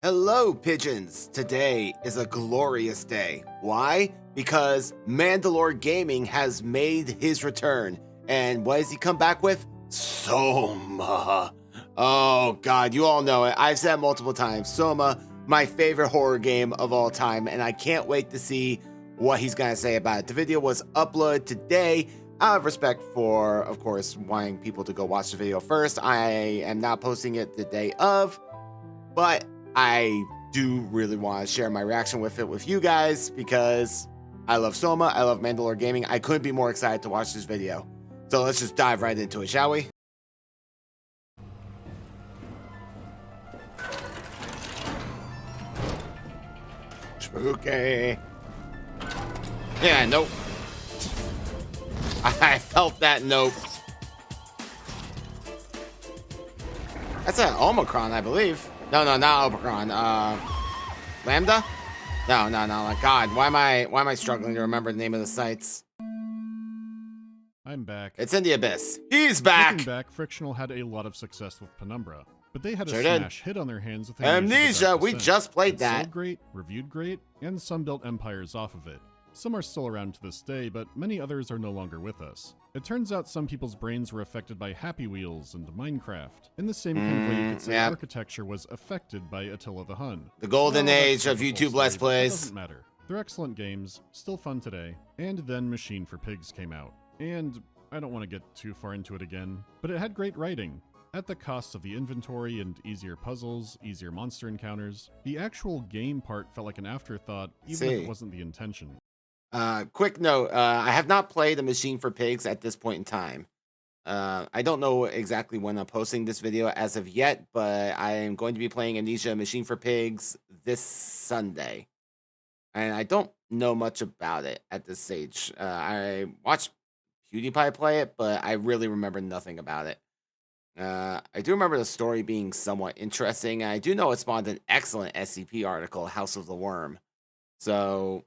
Hello, pigeons! Today is a glorious day. Why? Because MandaloreGaming has made his return. And what does he come back with? Soma. Oh, God, you all know it. I've said it multiple times. Soma, my favorite horror game of all time, and I can't wait to see what he's going to say about it. The video was uploaded today. Out of respect for, of course, wanting people to go watch the video first, I am not posting it the day of, but I do really want to share my reaction with it with you guys because I love Soma, I love MandaloreGaming. I couldn't be more excited to watch this video. So let's just dive right into it, shall we? Spooky. Yeah, nope. I felt that nope. That's an Omicron, I believe. No, not Omicron. Lambda? No. Like, God, why am I struggling to remember the name of the sites? I'm back. It's in the abyss. He's back. Looking back, Frictional had a lot of success with Penumbra, but they had a Sure did. smash hit on their hands with Amnesia. We just played it that. Sold great, reviewed great, and some built empires off of it. Some are still around to this day, but many others are no longer with us. It turns out some people's brains were affected by Happy Wheels and Minecraft. In the same kind of way, you could say architecture was affected by Attila the Hun. The golden age of YouTube Let's Plays. Doesn't matter. They're excellent games, still fun today. And then Machine for Pigs came out. And I don't want to get too far into it again, but it had great writing. At the cost of the inventory and easier puzzles, easier monster encounters, the actual game part felt like an afterthought, even if it wasn't the intention. Quick note, I have not played a Machine for Pigs at this point in time. I don't know exactly when I'm posting this video as of yet, but I am going to be playing Amnesia Machine for Pigs this Sunday. And I don't know much about it at this stage. I watched PewDiePie play it, but I really remember nothing about it. I do remember the story being somewhat interesting, and I do know it spawned an excellent SCP article, House of the Worm. So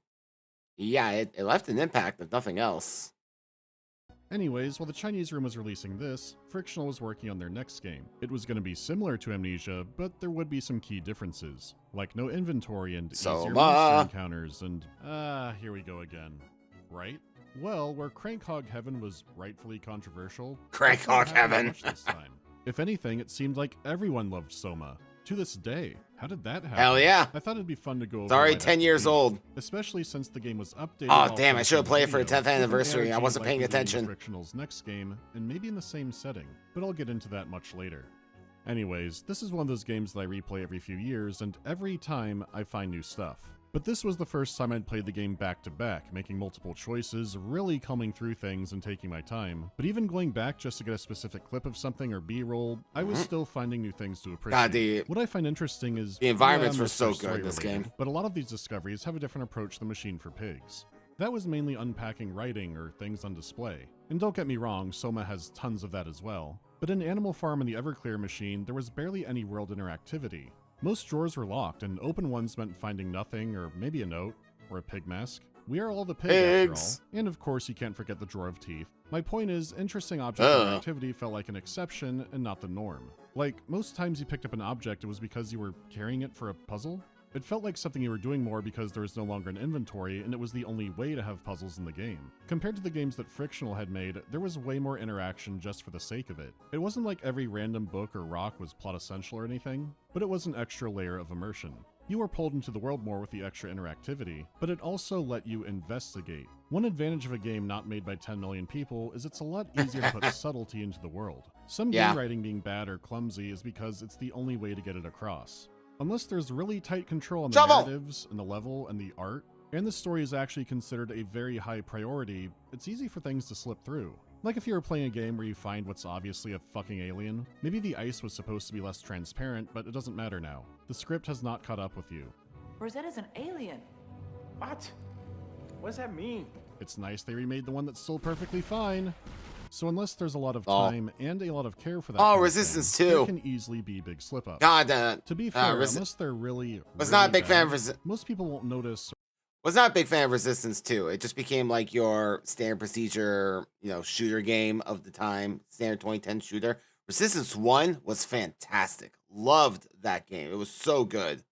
yeah, it left an impact, if nothing else. Anyways, while the Chinese room was releasing this, Frictional was working on their next game. It was going to be similar to Amnesia, but there would be some key differences, like no inventory and easier monster encounters, and here we go again. Right? Well, where Crank Hog Heaven was rightfully controversial, Crank Hog Heaven. This time. If anything, it seemed like everyone loved Soma. To this day. How did that happen? Hell yeah. I thought it'd be fun to go over. It's already 10 years old. Especially since the game was updated. Oh, damn, I should have played it for the 10th anniversary. I wasn't paying attention. Frictional's next game, and maybe in the same setting, but I'll get into that much later. Anyways, this is one of those games that I replay every few years, and every time I find new stuff. But this was the first time I'd played the game back to back, making multiple choices, really combing through things and taking my time. But even going back just to get a specific clip of something or B-roll, I was still finding new things to appreciate. What I find interesting is the environments were so good in this game. But a lot of these discoveries have a different approach than Machine for Pigs. That was mainly unpacking writing or things on display. And don't get me wrong, Soma has tons of that as well. But in Animal Farm and the Everclear machine, there was barely any world interactivity. Most drawers were locked, and open ones meant finding nothing, or maybe a note, or a pig mask. We are all the pig after all. And of course, you can't forget the drawer of teeth. My point is, interesting object interactivity felt like an exception and not the norm. Like, most times you picked up an object, it was because you were carrying it for a puzzle. It felt like something you were doing more because there was no longer an inventory, and it was the only way to have puzzles in the game. Compared to the games that Frictional had made, there was way more interaction just for the sake of it. It wasn't like every random book or rock was plot essential or anything, but it was an extra layer of immersion. You were pulled into the world more with the extra interactivity, but it also let you investigate. One advantage of a game not made by 10 million people is it's a lot easier to put subtlety into the world. Some game writing being bad or clumsy is because it's the only way to get it across. Unless there's really tight control on the narratives and the level and the art, and the story is actually considered a very high priority, it's easy for things to slip through. Like if you were playing a game where you find what's obviously a fucking alien. Maybe the ice was supposed to be less transparent, but it doesn't matter now. The script has not caught up with you. Rosetta's an alien. What? What does that mean? It's nice they remade the one that's still perfectly fine. So unless there's a lot of time and a lot of care for that Resistance 2. there can easily be big slip-ups. God, to be fair, unless they're really not a big fan of most people won't notice. Was not a big fan of Resistance 2. It just became like your standard procedure, shooter game of the time, standard 2010 shooter. Resistance 1 was fantastic. Loved that game. It was so good.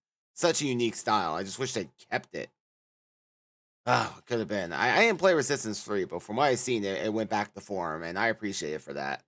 such a unique style. I just wish they kept it. Oh, it could have been. I didn't play Resistance 3, but from what I've seen, it went back to form, and I appreciate it for that.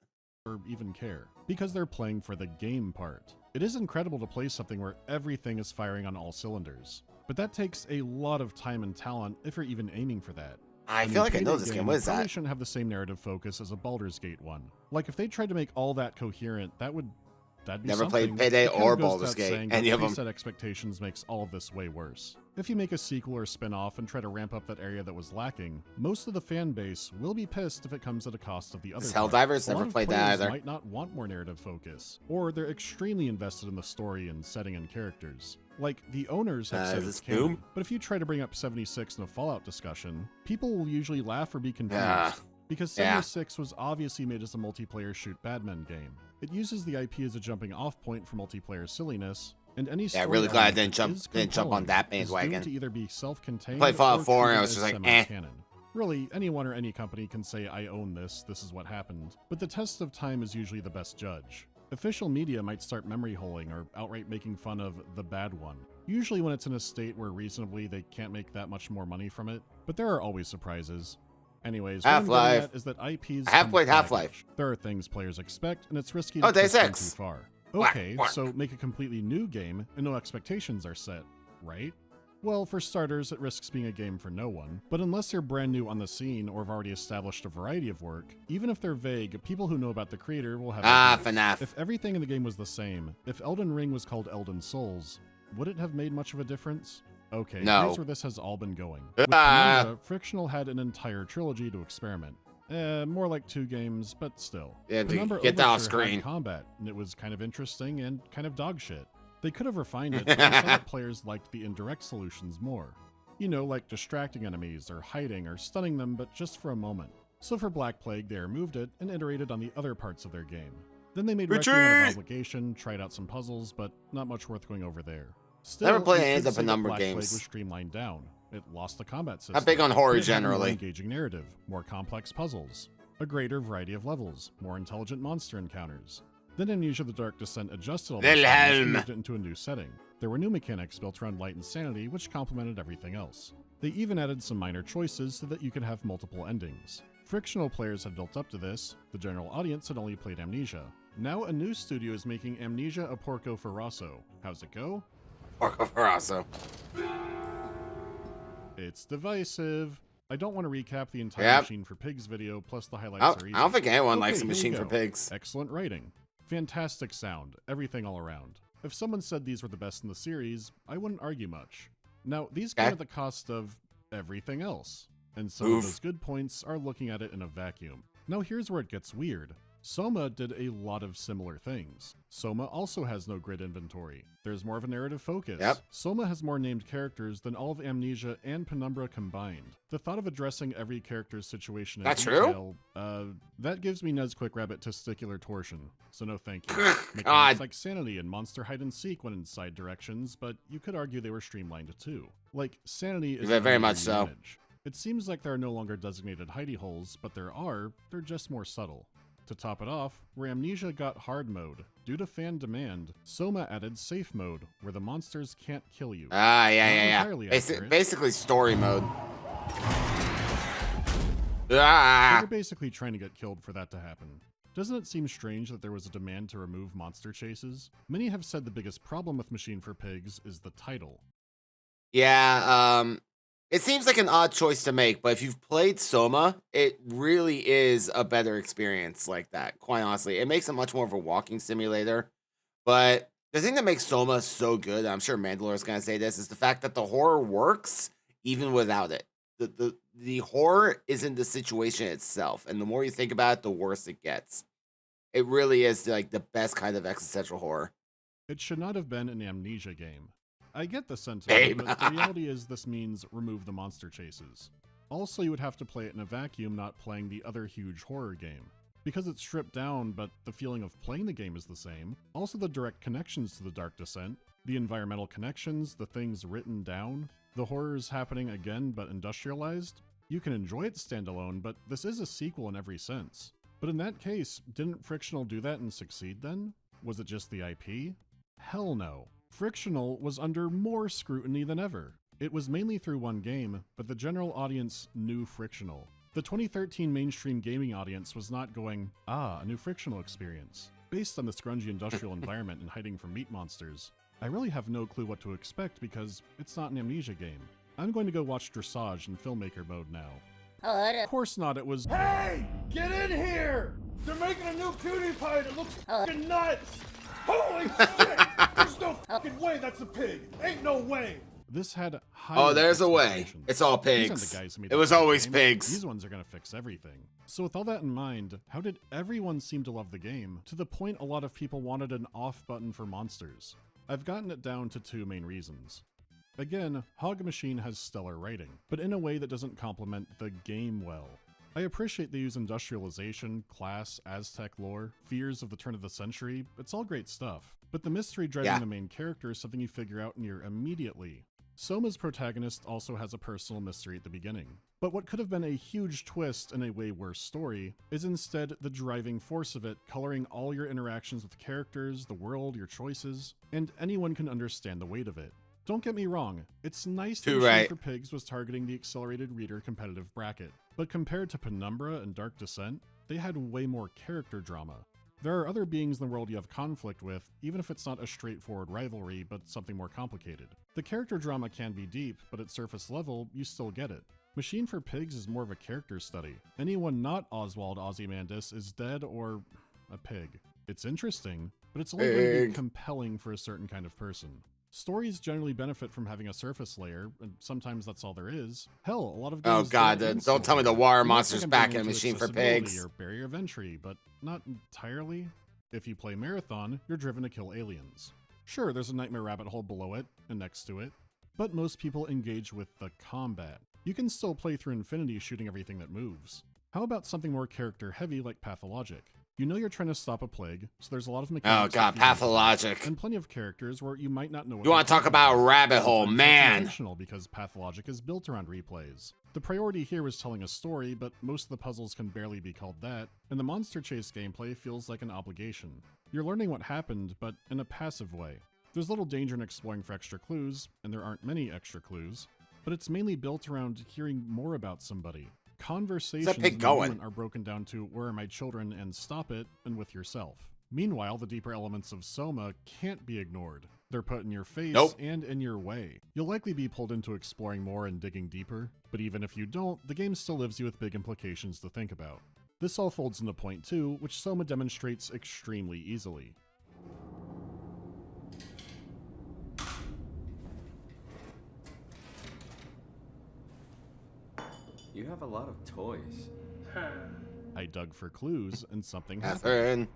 Or even care, because they're playing for the game part. It is incredible to play something where everything is firing on all cylinders, but that takes a lot of time and talent if you're even aiming for that. I feel like I know this game. What is probably that? shouldn't have the same narrative focus as a Baldur's Gate one. Like, if they tried to make all that coherent, that'd be Never something. played Payday It kinda or goes Baldur's without Gate, saying, any but of them. preset expectations makes all of this way worse. If you make a sequel or spin-off and try to ramp up that area that was lacking, most of the fan base will be pissed if it comes at a cost of the other. Helldivers? A lot Never of played that players either. might not want more narrative focus, or they're extremely invested in the story and setting and characters. Like, the owners have said is it's this Doom? canon, but if you try to bring up 76 in a Fallout discussion, people will usually laugh or be confused. Yeah. Because Yeah. 76 was obviously made as a multiplayer shoot bad men game. It uses the IP as a jumping off point for multiplayer silliness, and any Yeah, story really glad I element didn't that jump is on that compelling is bandwagon. doomed to either be self-contained Played Fallout or 4 and I treated was as just like, eh. semi-canon. Really, anyone or any company can say, I own this is what happened, but the test of time is usually the best judge. Official media might start memory holing or outright making fun of the bad one, usually when it's in a state where reasonably they can't make that much more money from it, but there are always surprises. Anyways, what I'm getting Half-Life. at is that IPs I have come played with Half-Life. baggage. There are things players expect, and it's risky Oh, to push Deus them Ex. too far. Whack, Okay, whack. so make a completely new game, and no expectations are set, right? Well, for starters, it risks being a game for no one, but unless you're brand new on the scene or have already established a variety of work, even if they're vague, people who know about the creator will have ideas. FNAF. If everything in the game was the same, if Elden Ring was called Elden Souls, would it have made much of a difference? Okay, No. here's where this has all been going. With Ah. Penumbra, Frictional had an entire trilogy to experiment. More like 2 games, but still. Yeah, to Penumbra get that off Overture had screen. combat, and it was kind of interesting and kind of dog shit. They could have refined it, but I saw that players liked the indirect solutions more. You know, like distracting enemies, or hiding, or stunning them, but just for a moment. So for Black Plague, they removed it and iterated on the other parts of their game. Then they made Requiem out of Retreat! Obligation, tried out some puzzles, but not much worth going over there. Still, Never played you any of could the say that Penumbra Black Plague games. was streamlined down. It lost the combat system. Not big on horror but it had a more generally. engaging narrative, more complex puzzles, a greater variety of levels, more intelligent monster encounters. Then Amnesia: The Dark Descent adjusted all those things and Wilhelm. moved it into a new setting. There were new mechanics built around light and sanity, which complemented everything else. They even added some minor choices so that you could have multiple endings. Frictional players had built up to this, the general audience had only played Amnesia. Now a new studio is making Amnesia a Porco Ferrasso. How's it go? Porco Ferrasso. It's divisive. I don't want to recap the entire Yep. Machine for Pigs video, plus the highlights are easy. I don't think anyone Okay, likes a here we Machine for go. Pigs. Excellent writing. Fantastic sound. Everything all around. If someone said these were the best in the series, I wouldn't argue much. Now, these Okay. come at the cost of everything else. And some Oof. of those good points are looking at it in a vacuum. Now here's where it gets weird. Soma did a lot of similar things. Soma also has no grid inventory. There's more of a narrative focus. Yep. Soma has more named characters than all of Amnesia and Penumbra combined. The thought of addressing every character's situation in That's true? detail, that gives me Nesquick Rabbit testicular torsion. So no thank you. God. Mechanics like Sanity and Monster Hide and Seek went in side directions, but you could argue they were streamlined too. Like, Sanity is Very easier much to so. manage. It seems like there are no longer designated hidey holes, but there are, they're just more subtle. To top it off, where Amnesia got hard mode, due to fan demand, Soma added safe mode, where the monsters can't kill you. Yeah. entirely accurate. Basically story mode. They Ah! were basically trying to get killed for that to happen. Doesn't it seem strange that there was a demand to remove monster chases? Many have said the biggest problem with Machine for Pigs is the title. Yeah, it seems like an odd choice to make, but if you've played Soma, it really is a better experience like that, quite honestly. It makes it much more of a walking simulator. But the thing that makes Soma so good, and I'm sure Mandalore is going to say this, is the fact that the horror works even without it. The horror is in the situation itself, and the more you think about it, the worse it gets. It really is like the best kind of existential horror. It should not have been an Amnesia game. I get the sentiment, Babe. but the reality is this means remove the monster chases. Also, you would have to play it in a vacuum, not playing the other huge horror game. Because it's stripped down, but the feeling of playing the game is the same. Also, the direct connections to the Dark Descent, the environmental connections, the things written down, the horrors happening again but industrialized. You can enjoy it standalone, but this is a sequel in every sense. But in that case, didn't Frictional do that and succeed then? Was it just the IP? Hell no. Frictional was under more scrutiny than ever. It was mainly through one game, but the general audience knew Frictional. The 2013 mainstream gaming audience was not going, a new Frictional experience. Based on this grungy industrial environment and hiding from meat monsters, I really have no clue what to expect because it's not an Amnesia game. I'm going to go watch Dressage in filmmaker mode now. Of course not, it was— Hey! Get in here! They're making a new PewDiePie that looks fucking nuts! Holy shit! There's no fucking way that's a pig! Ain't no way! This had high— Oh, there's a way. expectations. It's all These aren't pigs. the guys who made It the was fucking always game. pigs. These ones are gonna fix everything. So with all that in mind, how did everyone seem to love the game, to the point a lot of people wanted an off button for monsters? I've gotten it down to two main reasons. Again, Hog Machine has stellar writing, but in a way that doesn't complement the game well. I appreciate they use industrialization, class, Aztec lore, fears of the turn of the century, it's all great stuff. But the mystery driving the main character is something you figure out near immediately. Soma's protagonist also has a personal mystery at the beginning. But what could have been a huge twist and a way worse story is instead the driving force of it, coloring all your interactions with characters, the world, your choices, and anyone can understand the weight of it. Don't get me wrong, it's nice that Machine for Pigs was targeting the accelerated reader competitive bracket, but compared to Penumbra and Dark Descent, they had way more character drama. There are other beings in the world you have conflict with, even if it's not a straightforward rivalry, but something more complicated. The character drama can be deep, but at surface level, you still get it. Machine for Pigs is more of a character study. Anyone not Oswald Ozymandias is dead or a pig. It's interesting, but it's only going to be compelling for a certain kind of person. Stories generally benefit from having a surface layer, and sometimes that's all there is. Hell, a lot of games— Oh god, don't tell me the water monster's back in Machine for Pigs. Or barrier of entry, but not entirely. If you play Marathon, you're driven to kill aliens. Sure, there's a nightmare rabbit hole below it, and next to it, but most people engage with the combat. You can still play through infinity shooting everything that moves. How about something more character heavy like Pathologic? You know you're trying to stop a plague, so there's a lot of mechanics— Oh god, Pathologic. and plenty of characters where you might not know what— You want to talk about rabbit hole, man? Intentional because Pathologic is built around replays. The priority here was telling a story, but most of the puzzles can barely be called that, and the monster chase gameplay feels like an obligation. You're learning what happened, but in a passive way. There's little danger in exploring for extra clues, and there aren't many extra clues, but it's mainly built around hearing more about somebody. Conversations in the moment are broken down to where are my children and stop it, and with yourself. Meanwhile, the deeper elements of Soma can't be ignored. They're put in your face and in your way. You'll likely be pulled into exploring more and digging deeper, but even if you don't, the game still leaves you with big implications to think about. This all folds into point 2, which Soma demonstrates extremely easily. You have a lot of toys. I dug for clues, and something happened. Catherine.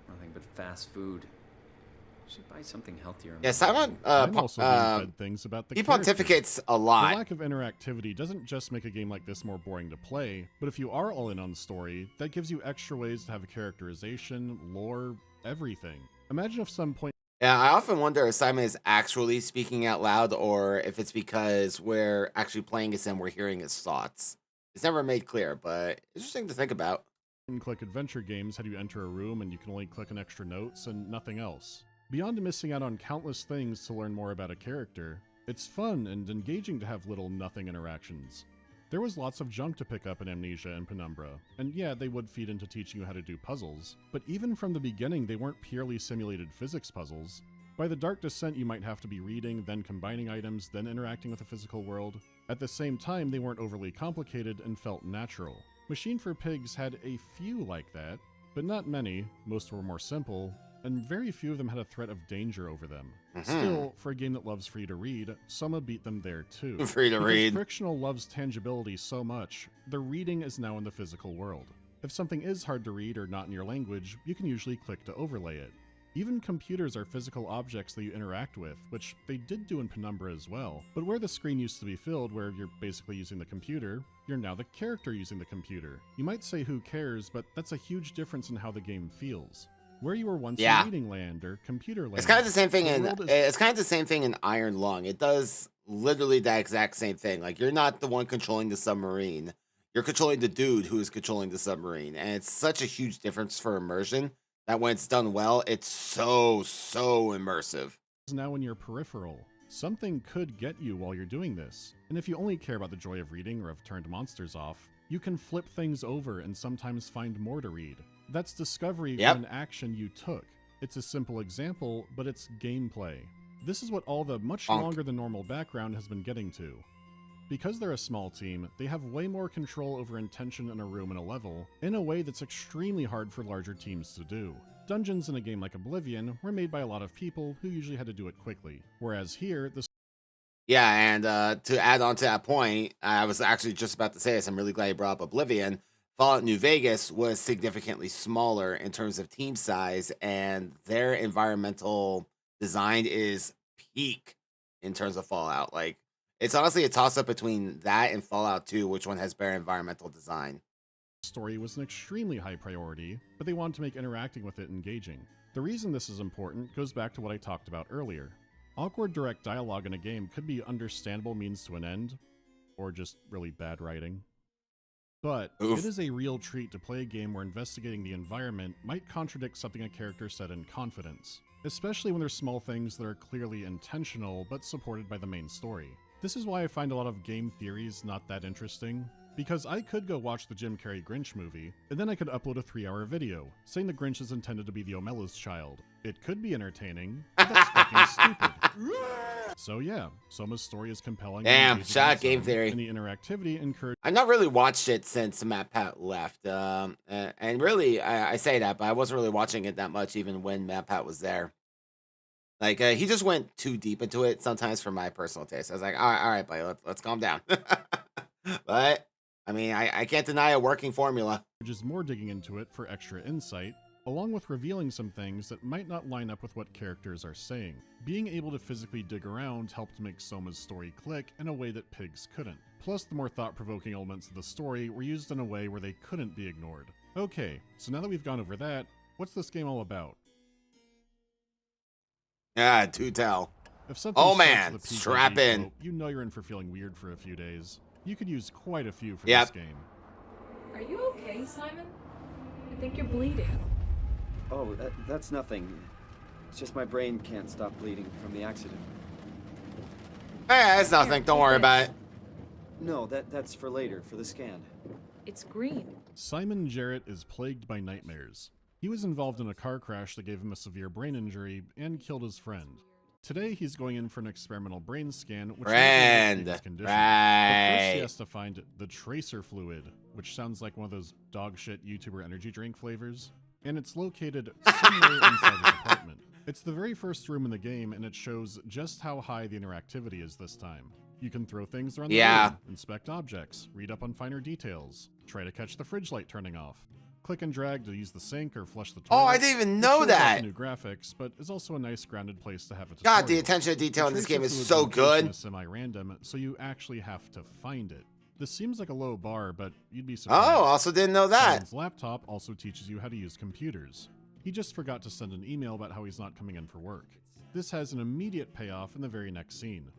Nothing but fast food. Should buy something healthier. Yeah, Simon, I'm also being fed things about the he characters. pontificates a The lot. lack of interactivity doesn't just make a game like this more boring to play, but if you are all in on the story, that gives you extra ways to have a characterization, lore, everything. Imagine if some point— Yeah, I often wonder if Simon is actually speaking out loud or if it's because we're actually playing as him, we're hearing his thoughts. It's never made clear, but interesting to think about. click adventure games had you enter a room and you can only click on extra notes and nothing else. Beyond missing out on countless things to learn more about a character, it's fun and engaging to have little nothing interactions. There was lots of junk to pick up in Amnesia and Penumbra, and yeah, they would feed into teaching you how to do puzzles, but even from the beginning they weren't purely simulated physics puzzles. By the Dark Descent you might have to be reading, then combining items, then interacting with the physical world. At the same time, they weren't overly complicated and felt natural. Machine for Pigs had a few like that, but not many, most were more simple, and very few of them had a threat of danger over them. Still, for a game that loves free to read, Soma beat them there too. Free to read. Frictional loves tangibility so much, the reading is now in the physical world. If something is hard to read or not in your language, you can usually click to overlay it. Even computers are physical objects that you interact with, which they did do in Penumbra as well, but where the screen used to be filled where you're basically using the computer, you're now the character using the computer. You might say who cares, but that's a huge difference in how the game feels. Where you were once in reading land or computer land. It's kind of the same thing in Iron Lung. It does literally the exact same thing. Like, you're not the one controlling the submarine. You're controlling the dude who is controlling the submarine. And it's such a huge difference for immersion that when it's done well, it's so immersive. Is now in your peripheral. Something could get you while you're doing this. And if you only care about the joy of reading or have turned monsters off, you can flip things over and sometimes find more to read. That's discovery Yep. from an action you took. It's a simple example, but it's gameplay. This is what all the much Bonk. longer than normal background has been getting to. Because they're a small team, they have way more control over intention in a room and a level, in a way that's extremely hard for larger teams to do. Dungeons in a game like Oblivion were made by a lot of people who usually had to do it quickly, whereas here, the Yeah, and to add on to that point, I was actually just about to say this. I'm really glad you brought up Oblivion. Fallout New Vegas was significantly smaller in terms of team size, and their environmental design is peak in terms of Fallout. Like, it's honestly a toss-up between that and Fallout 2, which one has better environmental design. story was an extremely high priority, but they wanted to make interacting with it engaging. The reason this is important goes back to what I talked about earlier. Awkward direct dialogue in a game could be understandable means to an end, or just really bad writing. But Oof. it is a real treat to play a game where investigating the environment might contradict something a character said in confidence, especially when there's small things that are clearly intentional but supported by the main story. This is why I find a lot of game theories not that interesting, because I could go watch the Jim Carrey Grinch movie, and then I could upload a 3-hour video saying the Grinch is intended to be the O'Malley's child. It could be entertaining, but that's fucking stupid. So yeah, Soma's story is compelling. Damn, engaging shout on out its game own, theory. And the interactivity encourages I've not really watched it since Matt Pat left. And really, I say that, but I wasn't really watching it that much even when Matt Pat was there. Like, he just went too deep into it sometimes for my personal taste. I was like, all right, buddy, let's calm down. But, I mean, I can't deny a working formula. more digging into it for extra insight, along with revealing some things that might not line up with what characters are saying. Being able to physically dig around helped make Soma's story click in a way that Pigs couldn't. Plus, the more thought-provoking elements of the story were used in a way where they couldn't be ignored. Okay, so now that we've gone over that, what's this game all about? Yeah, do tell. If something Oh, starts man, with a PG strap in. quote, you know you're in for feeling weird for a few days. You could use quite a few for Yep. this game. Are you okay, Simon? I think you're bleeding. Oh, that's nothing. It's just my brain can't stop bleeding from the accident. Hey, it's nothing. Don't worry about it. No, that's for later, for the scan. It's green. Simon Jarrett is plagued by nightmares. He was involved in a car crash that gave him a severe brain injury and killed his friend. Today, he's going in for an experimental brain scan, which might relieve his condition. But first, he Right. has to find the tracer fluid, which sounds like one of those dog shit YouTuber energy drink flavors. And it's located somewhere inside his apartment. It's the very first room in the game, and it shows just how high the interactivity is this time. You can throw things around the Yeah. room, inspect objects, read up on finer details, try to catch the fridge light turning off, click and drag to use the sink or flush the toilet. Oh, I didn't even It know shows off that. the new graphics, but is also a nice grounded place to have a God, the tutorial. attention to detail in this game is Tracer so fluid's location good. is semi-random, so you actually have to find it. This seems like a low bar, but you'd be surprised. Oh, also didn't know that. Simon's laptop also teaches you how to use computers. He just forgot to send an email about how he's not coming in for work. This has an immediate payoff in the very next scene.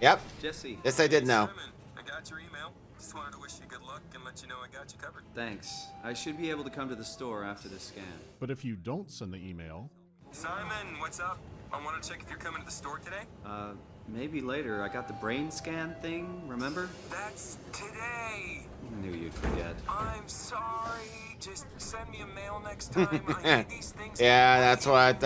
Yep. Jesse. This I did know. Simon, I got your email. Just wanted to wish you good luck and let you know I got you covered. Thanks. I should be able to come to the store after the scan. But if you don't send the email, Simon, what's up? I want to check if you're coming to the store today. Maybe later. I got the brain scan thing, remember? That's today. Knew you'd forget. I'm sorry. Just send me a mail next time. I need these things. Yeah, that's what.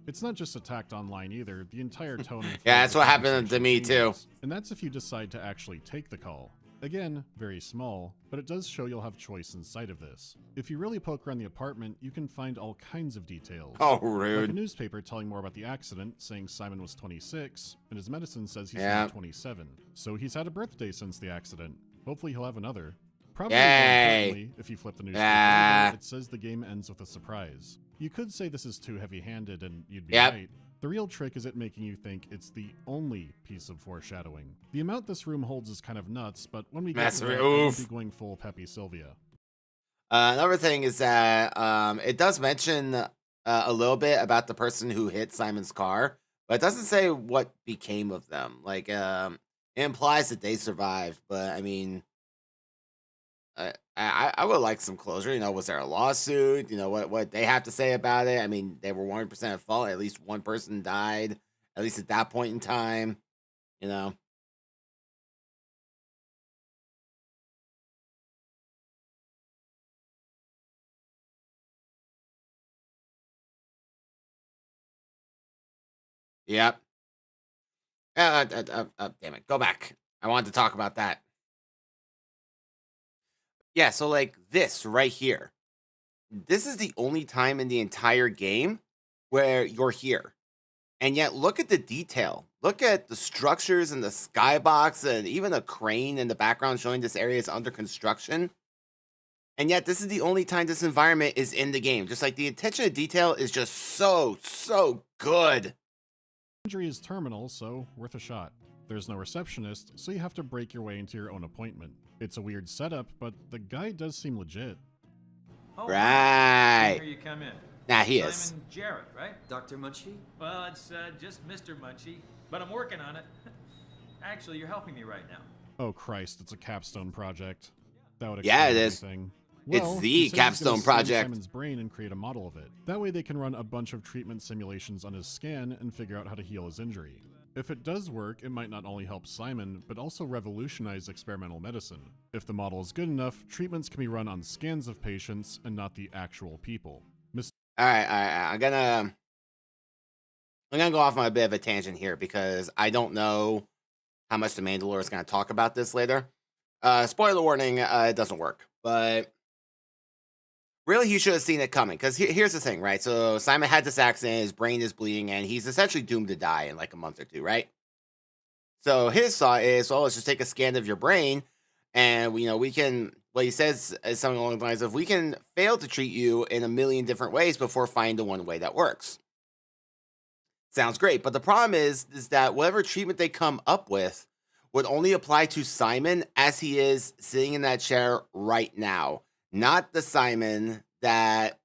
it's not just attacked online either. The entire tone. and Yeah, flow that's of what the happened to me, conversation too. changes. And that's if you decide to actually take the call. Again, very small, but it does show you'll have choice inside of this. If you really poke around the apartment, you can find all kinds of details. Oh, Like a rude. newspaper telling more about the accident, saying Simon was 26, and his medicine says he's Yeah. now 27. So he's had a birthday since the accident. Hopefully he'll have another. Probably Yay. more importantly, if you flip the newspaper, Ah. it says the game ends with a surprise. You could say this is too heavy-handed, and you'd be Yep. right. The real trick is at making you think it's the only piece of foreshadowing. The amount this room holds is kind of nuts, but when we get to Massive- that, I won't oof. be going full Peppy Sylvia. Another thing is that it does mention a little bit about the person who hit Simon's car, but it doesn't say what became of them. Like, it implies that they survived, but I mean, I would like some closure. You know, was there a lawsuit? You know, what they have to say about it? I mean, they were 100% at fault. At least one person died, at least at that point in time, you know. Yep. Damn it. Go back. I wanted to talk about that. Yeah, so like this right here. This is the only time in the entire game where you're here. And yet look at the detail. Look at the structures and the skybox and even a crane in the background showing this area is under construction. And yet this is the only time this environment is in the game. Just like the attention to detail is just so good. Injury is terminal, so worth a shot. There's no receptionist, so you have to break your way into your own appointment. It's a weird setup, but the guy does seem legit. Oh, Right. Here you come in. Nah, he is. Simon Jarrett, right? Dr. Munchie? Well, it's just Mr. Munchie, but I'm working on it. Actually, you're helping me right now. Oh Christ, it's a capstone project. That would Yeah, explain it is. everything. It's Well, the he said he's gonna capstone scan project. Simon's brain and create a model of it. That way they can run a bunch of treatment simulations on his scan and figure out how to heal his injury. If it does work, it might not only help Simon, but also revolutionize experimental medicine. If the model is good enough, treatments can be run on scans of patients and not the actual people. All right. I'm gonna go off on a bit of a tangent here because I don't know how much the Mandalore is gonna talk about this later. Spoiler warning: it doesn't work. But really, he should have seen it coming. Because here's the thing, right? So Simon had this accident, his brain is bleeding, and he's essentially doomed to die in like a month or two, right? So his thought is, well, let's just take a scan of your brain, and we can. What he says is something along the lines of, we can fail to treat you in a million different ways before finding the one way that works. Sounds great, but the problem is that whatever treatment they come up with would only apply to Simon as he is sitting in that chair right now, not the Simon that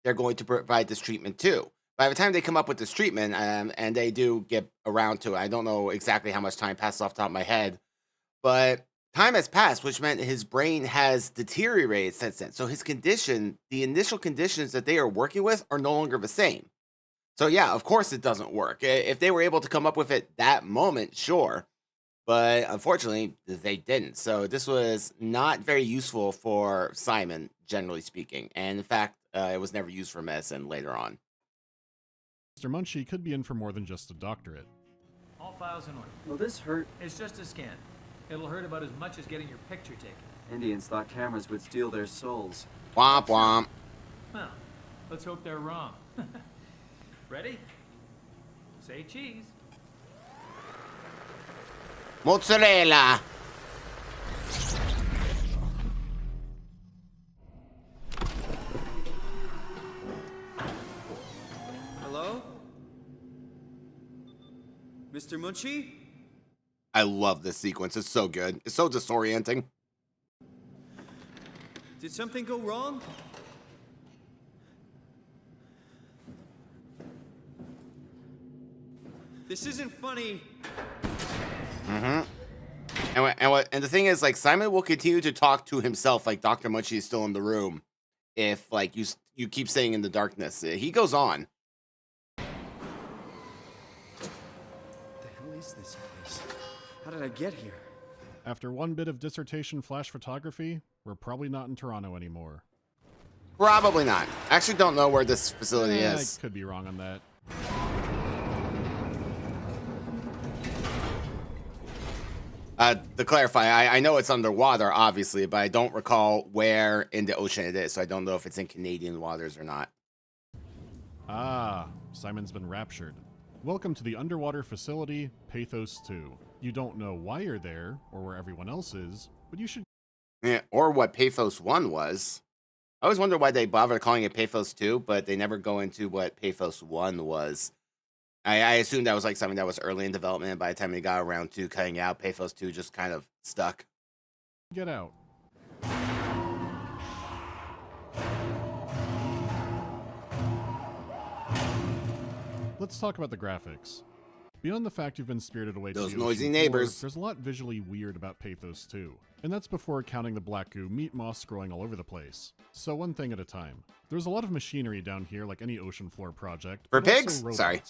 they're going to provide this treatment to. By the time they come up with this treatment, and they do get around to it, I don't know exactly how much time passes off the top of my head, but time has passed, which meant his brain has deteriorated since then. So his condition, the initial conditions that they are working with, are no longer the same. So yeah, of course it doesn't work. If they were able to come up with it that moment, sure. But unfortunately, they didn't. So this was not very useful for Simon, generally speaking. And in fact, it was never used for medicine later on. Mr. Munchie could be in for more than just a doctorate. All files in order. Will this hurt? It's just a scan. It'll hurt about as much as getting your picture taken. Indians thought cameras would steal their souls. Womp womp. Well, let's hope they're wrong. Ready? Say cheese. Mozzarella. Hello? Mr. Munchie? I love this sequence. It's so good. It's so disorienting. Did something go wrong? This isn't funny. Mm-hmm. And the thing is, like, Simon will continue to talk to himself like Dr. Munchie is still in the room if, like, you keep staying in the darkness. He goes on. What the hell is this place? How did I get here? After one bit of dissertation flash photography, we're probably not in Toronto anymore. Probably not. I actually don't know where this facility is. I could be wrong on that. To clarify, I know it's underwater, obviously, but I don't recall where in the ocean it is, so I don't know if it's in Canadian waters or not. Ah, Simon's been raptured. Welcome to the underwater facility, Pathos 2. You don't know why you're there, or where everyone else is, but you should... Yeah, or what Pathos 1 was. I always wonder why they bother calling it Pathos 2, but they never go into what Pathos 1 was. I assumed that was like something that was early in development, and by the time they got around to cutting out, Pathos 2 just kind of stuck. Get out. Let's talk about the graphics. Beyond the fact you've been spirited away to Those the noisy ocean neighbors. floor, there's a lot visually weird about Pathos 2. And that's before counting the black goo meat moss growing all over the place. So one thing at a time. There's a lot of machinery down here like any ocean floor project. For but also pigs? robots. Sorry.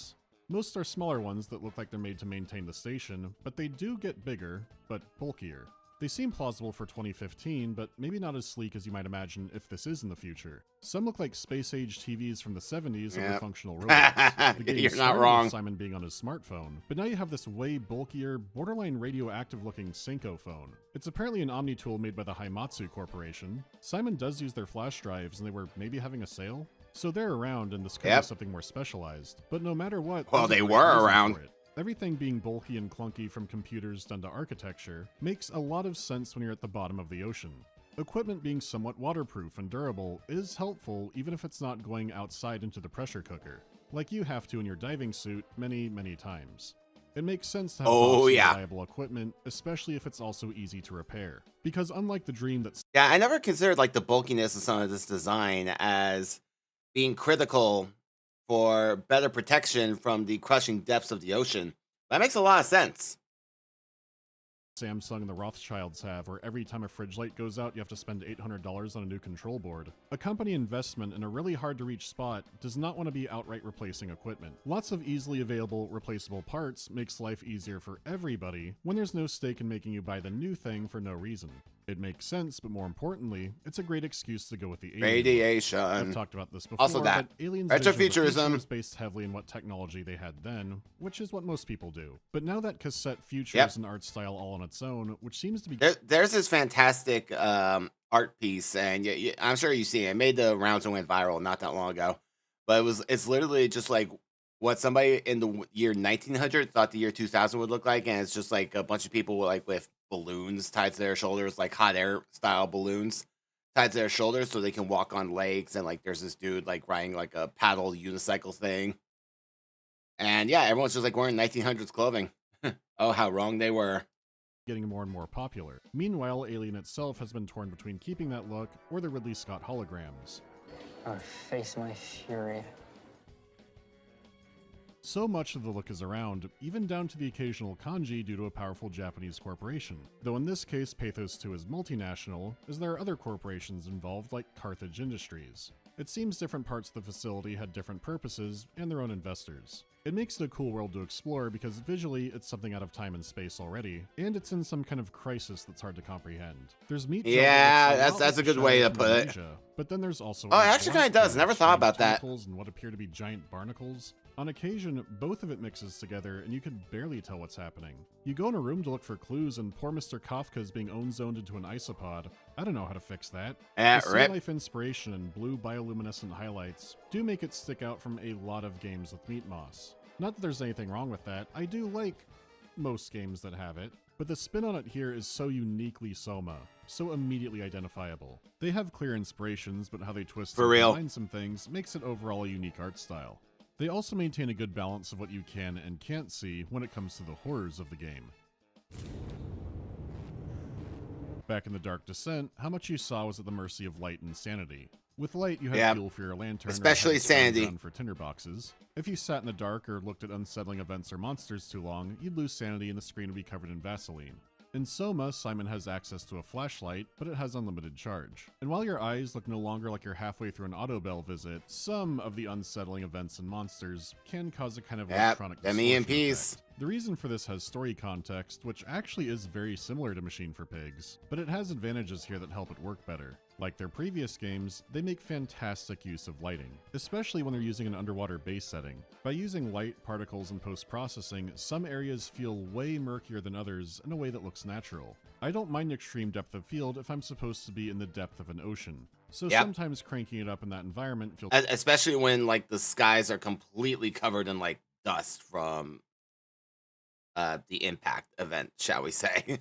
Most are smaller ones that look like they're made to maintain the station, but they do get bigger, but bulkier. They seem plausible for 2015, but maybe not as sleek as you might imagine if this is in the future. Some look like space-age TVs from the 70s that were functional robots. The game You're not started wrong. with Simon being on his smartphone, but now you have this way bulkier, borderline radioactive-looking Senko phone. It's apparently an Omni tool made by the Haimatsu Corporation. Simon does use their flash drives, and they were maybe having a sale? So they're around, and this could be something more specialized. But no matter what, Well, there's a they great were reason around. for it. Everything being bulky and clunky from computers done to architecture makes a lot of sense when you're at the bottom of the ocean. Equipment being somewhat waterproof and durable is helpful even if it's not going outside into the pressure cooker, like you have to in your diving suit many, many times. It makes sense to have reliable equipment, especially if it's also easy to repair. Because unlike the dream that's Yeah, I never considered like the bulkiness of some of this design as being critical for better protection from the crushing depths of the ocean. That makes a lot of sense. Samsung and the Rothschilds have, where every time a fridge light goes out, you have to spend $800 on a new control board. A company investment in a really hard-to-reach spot does not want to be outright replacing equipment. Lots of easily available, replaceable parts makes life easier for everybody when there's no stake in making you buy the new thing for no reason. It makes sense, but more importantly, it's a great excuse to go with the alien. Radiation. I've talked about this before, Also that. but Alien's vision of the future Retrofuturism. was based heavily in what technology they had then, which is what most people do. But now that cassette future is an art style all on its own, which seems to be... There's this fantastic art piece, and I'm sure you see it. It made the rounds and went viral not that long ago. But it's literally just like what somebody in the year 1900 thought the year 2000 would look like, and it's just like a bunch of people with balloons tied to their shoulders, like hot air style balloons tied to their shoulders so they can walk on legs, and like there's this dude like riding like a paddle unicycle thing. And yeah, everyone's just like wearing 1900s clothing. Oh, how wrong they were. Getting more and more popular. Meanwhile, Alien itself has been torn between keeping that look or the Ridley Scott holograms. I'll face my fury. So much of the look is around, even down to the occasional kanji due to a powerful Japanese corporation. Though in this case, Pathos 2 is multinational, as there are other corporations involved like Carthage Industries. It seems different parts of the facility had different purposes and their own investors. It makes it a cool world to explore because visually it's something out of time and space already, and it's in some kind of crisis that's hard to comprehend. There's meat. Yeah, that's a good way to put it. But then there's also it actually kind of does. Never thought about that. And what appear to be giant barnacles. On occasion, both of it mixes together, and you can barely tell what's happening. You go in a room to look for clues, and poor Mr. Kafka is being own-zoned into an isopod. I don't know how to fix that. The sea life inspiration and blue bioluminescent highlights do make it stick out from a lot of games with meat moss. Not that there's anything wrong with that. I do like most games that have it, but the spin on it here is so uniquely Soma, so immediately identifiable. They have clear inspirations, but how they twist and combine some things makes it overall a unique art style. They also maintain a good balance of what you can and can't see when it comes to the horrors of the game. Back in the Dark Descent, how much you saw was at the mercy of light and sanity. With light, you had fuel for your lantern, especially sanity for tinderboxes. If you sat in the dark or looked at unsettling events or monsters too long, you'd lose sanity and the screen would be covered in Vaseline. In Soma, Simon has access to a flashlight, but it has unlimited charge. And while your eyes look no longer like you're halfway through an Autobell visit, some of the unsettling events and monsters can cause a kind of electronic distortion effect. The reason for this has story context, which actually is very similar to Machine for Pigs, but it has advantages here that help it work better. Like their previous games, they make fantastic use of lighting, especially when they're using an underwater base setting. By using light, particles, and post-processing, some areas feel way murkier than others in a way that looks natural. I don't mind extreme depth of field if I'm supposed to be in the depth of an ocean. So sometimes cranking it up in that environment feels... Especially when like the skies are completely covered in like dust from the impact event, shall we say.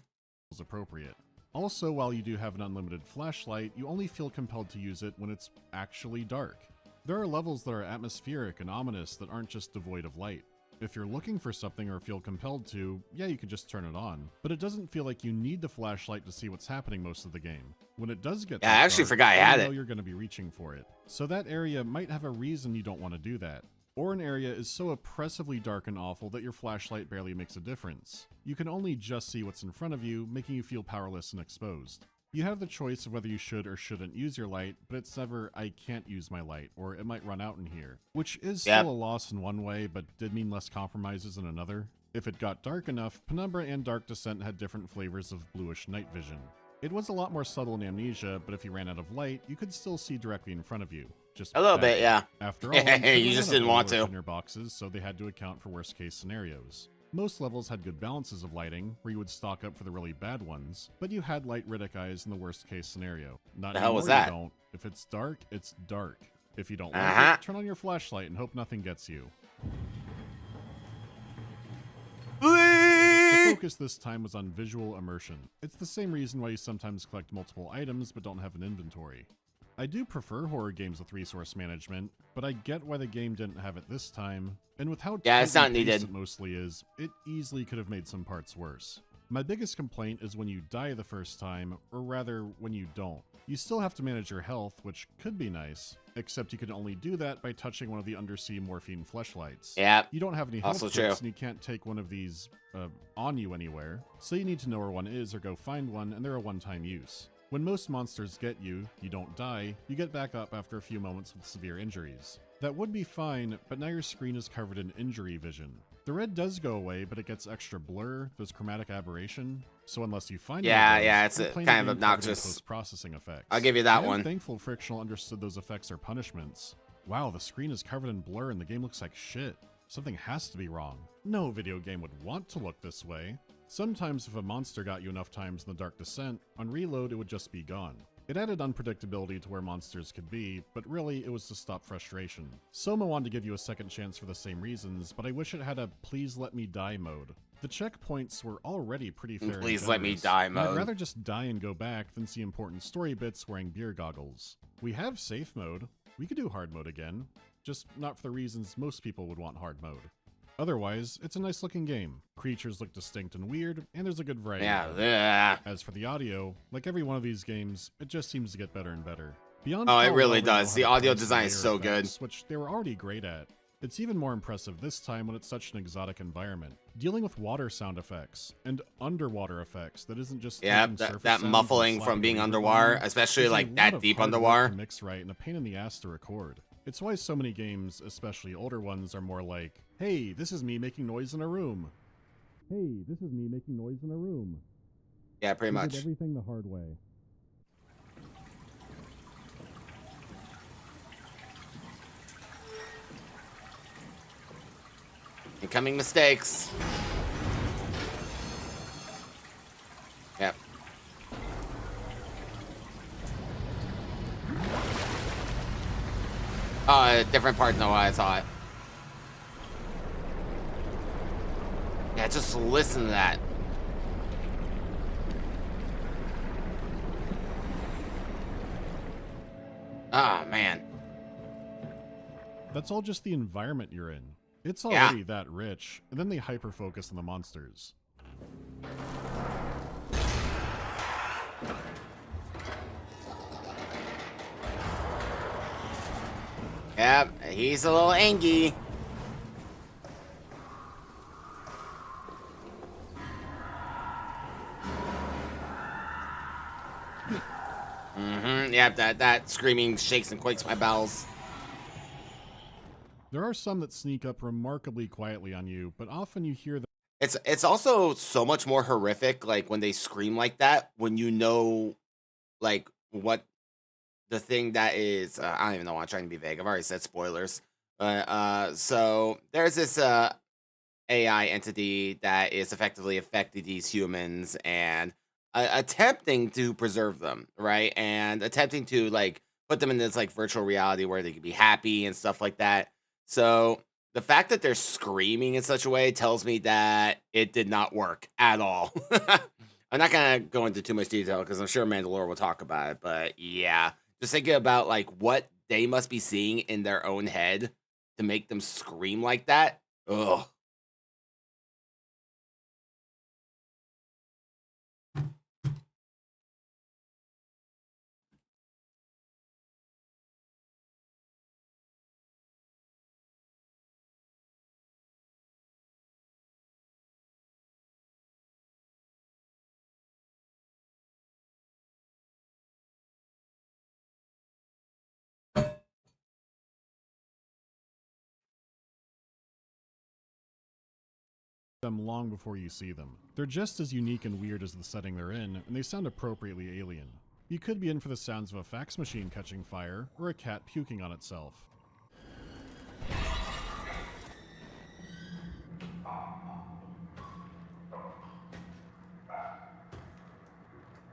...is appropriate. Also, while you do have an unlimited flashlight, you only feel compelled to use it when it's actually dark. There are levels that are atmospheric and ominous that aren't just devoid of light. If you're looking for something or feel compelled to, yeah, you can just turn it on. But it doesn't feel like you need the flashlight to see what's happening most of the game. When it does get I actually forgot I had it. You're going to be reaching for it. So that area might have a reason you don't want to do that. or an area is so oppressively dark and awful that your flashlight barely makes a difference. You can only just see what's in front of you, making you feel powerless and exposed. You have the choice of whether you should or shouldn't use your light, but it's never, I can't use my light, or it might run out in here. Which is still a loss in one way, but did mean less compromises in another. If it got dark enough, Penumbra and Dark Descent had different flavors of bluish night vision. It was a lot more subtle in Amnesia, but if you ran out of light, you could still see directly in front of you. Just A little bit, yeah. After all, you just didn't want to. In your boxes, so they had to account for worst case scenarios. Most levels had good balances of lighting, where you would stock up for the really bad ones, but you had light Riddick eyes in the worst case scenario. Not the hell was anymore, that? You don't. If it's dark, it's dark. If you don't like it, turn on your flashlight and hope nothing gets you. The focus this time was on visual immersion. It's the same reason why you sometimes collect multiple items but don't have an inventory. I do prefer horror games with resource management, but I get why the game didn't have it this time, and with how it's not tightly paced needed. It mostly is, it easily could have made some parts worse. My biggest complaint is when you die the first time, or rather, when you don't. You still have to manage your health, which could be nice, except you can only do that by touching one of the undersea morphine fleshlights. Yeah. You don't have any health Also kits, true. and you can't take one of these on you anywhere, so you need to know where one is or go find one, and they're a one-time use. When most monsters get you, you don't die, you get back up after a few moments with severe injuries. That would be fine, but now your screen is covered in injury vision. The red does go away, but it gets extra blur, there's chromatic aberration, so unless you find it's you're playing kind a of game covered in obnoxious. post-processing effects. I'll give you that I'm one. thankful Frictional understood those effects are punishments. Wow, the screen is covered in blur and the game looks like shit. Something has to be wrong. No video game would want to look this way. Sometimes if a monster got you enough times in the Dark Descent, on reload it would just be gone. It added unpredictability to where monsters could be, but really it was to stop frustration. Soma wanted to give you a second chance for the same reasons, but I wish it had a please let me die mode. The checkpoints were already pretty fair. Please let me generous, die and mode. I'd rather just die and go back than see important story bits wearing beer goggles. We have safe mode. We could do hard mode again, just not for the reasons most people would want hard mode. Otherwise, it's a nice looking game. Creatures look distinct and weird, and there's a good variety. Yeah. As for the audio, like every one of these games, it just seems to get better and better. Beyond Oh, it how really well they know does. how The to audio place design is layer so good. effects, which they were already great at. It's even more impressive this time when it's such an exotic environment. Dealing with water sound effects and underwater effects that isn't just taking surface that sounds and muffling from slapping being reverb underwater, on, especially is a like lot that of deep hard work underwater. to mix right and a pain in the ass to record. It's why so many games, especially older ones, are more like, hey, this is me making noise in a room. Hey, this is me making noise in a room. Yeah, pretty We much. did everything the hard way. Incoming mistakes. Yep. Different part. No, I saw it. Yeah, just listen to that. Ah, man. That's all just the environment you're in. It's already that rich, and then they hyper-focus on the monsters. Yep, he's a little angry. Yep, that screaming shakes and quakes my bowels. There are some that sneak up remarkably quietly on you, but often you hear them. It's also so much more horrific, like when they scream like that, when you know, like what the thing that is. I don't even know why I'm trying to be vague. I've already said spoilers. So there's this AI entity that is effectively affecting these humans and attempting to preserve them, right? And attempting to like put them in this like virtual reality where they can be happy and stuff like that. So the fact that they're screaming in such a way tells me that it did not work at all. I'm not gonna go into too much detail because I'm sure Mandalore will talk about it, but yeah, just thinking about like what they must be seeing in their own head to make them scream like that. Ugh. them long before you see them. They're just as unique and weird as the setting they're in, and they sound appropriately alien. You could be in for the sounds of a fax machine catching fire, or a cat puking on itself.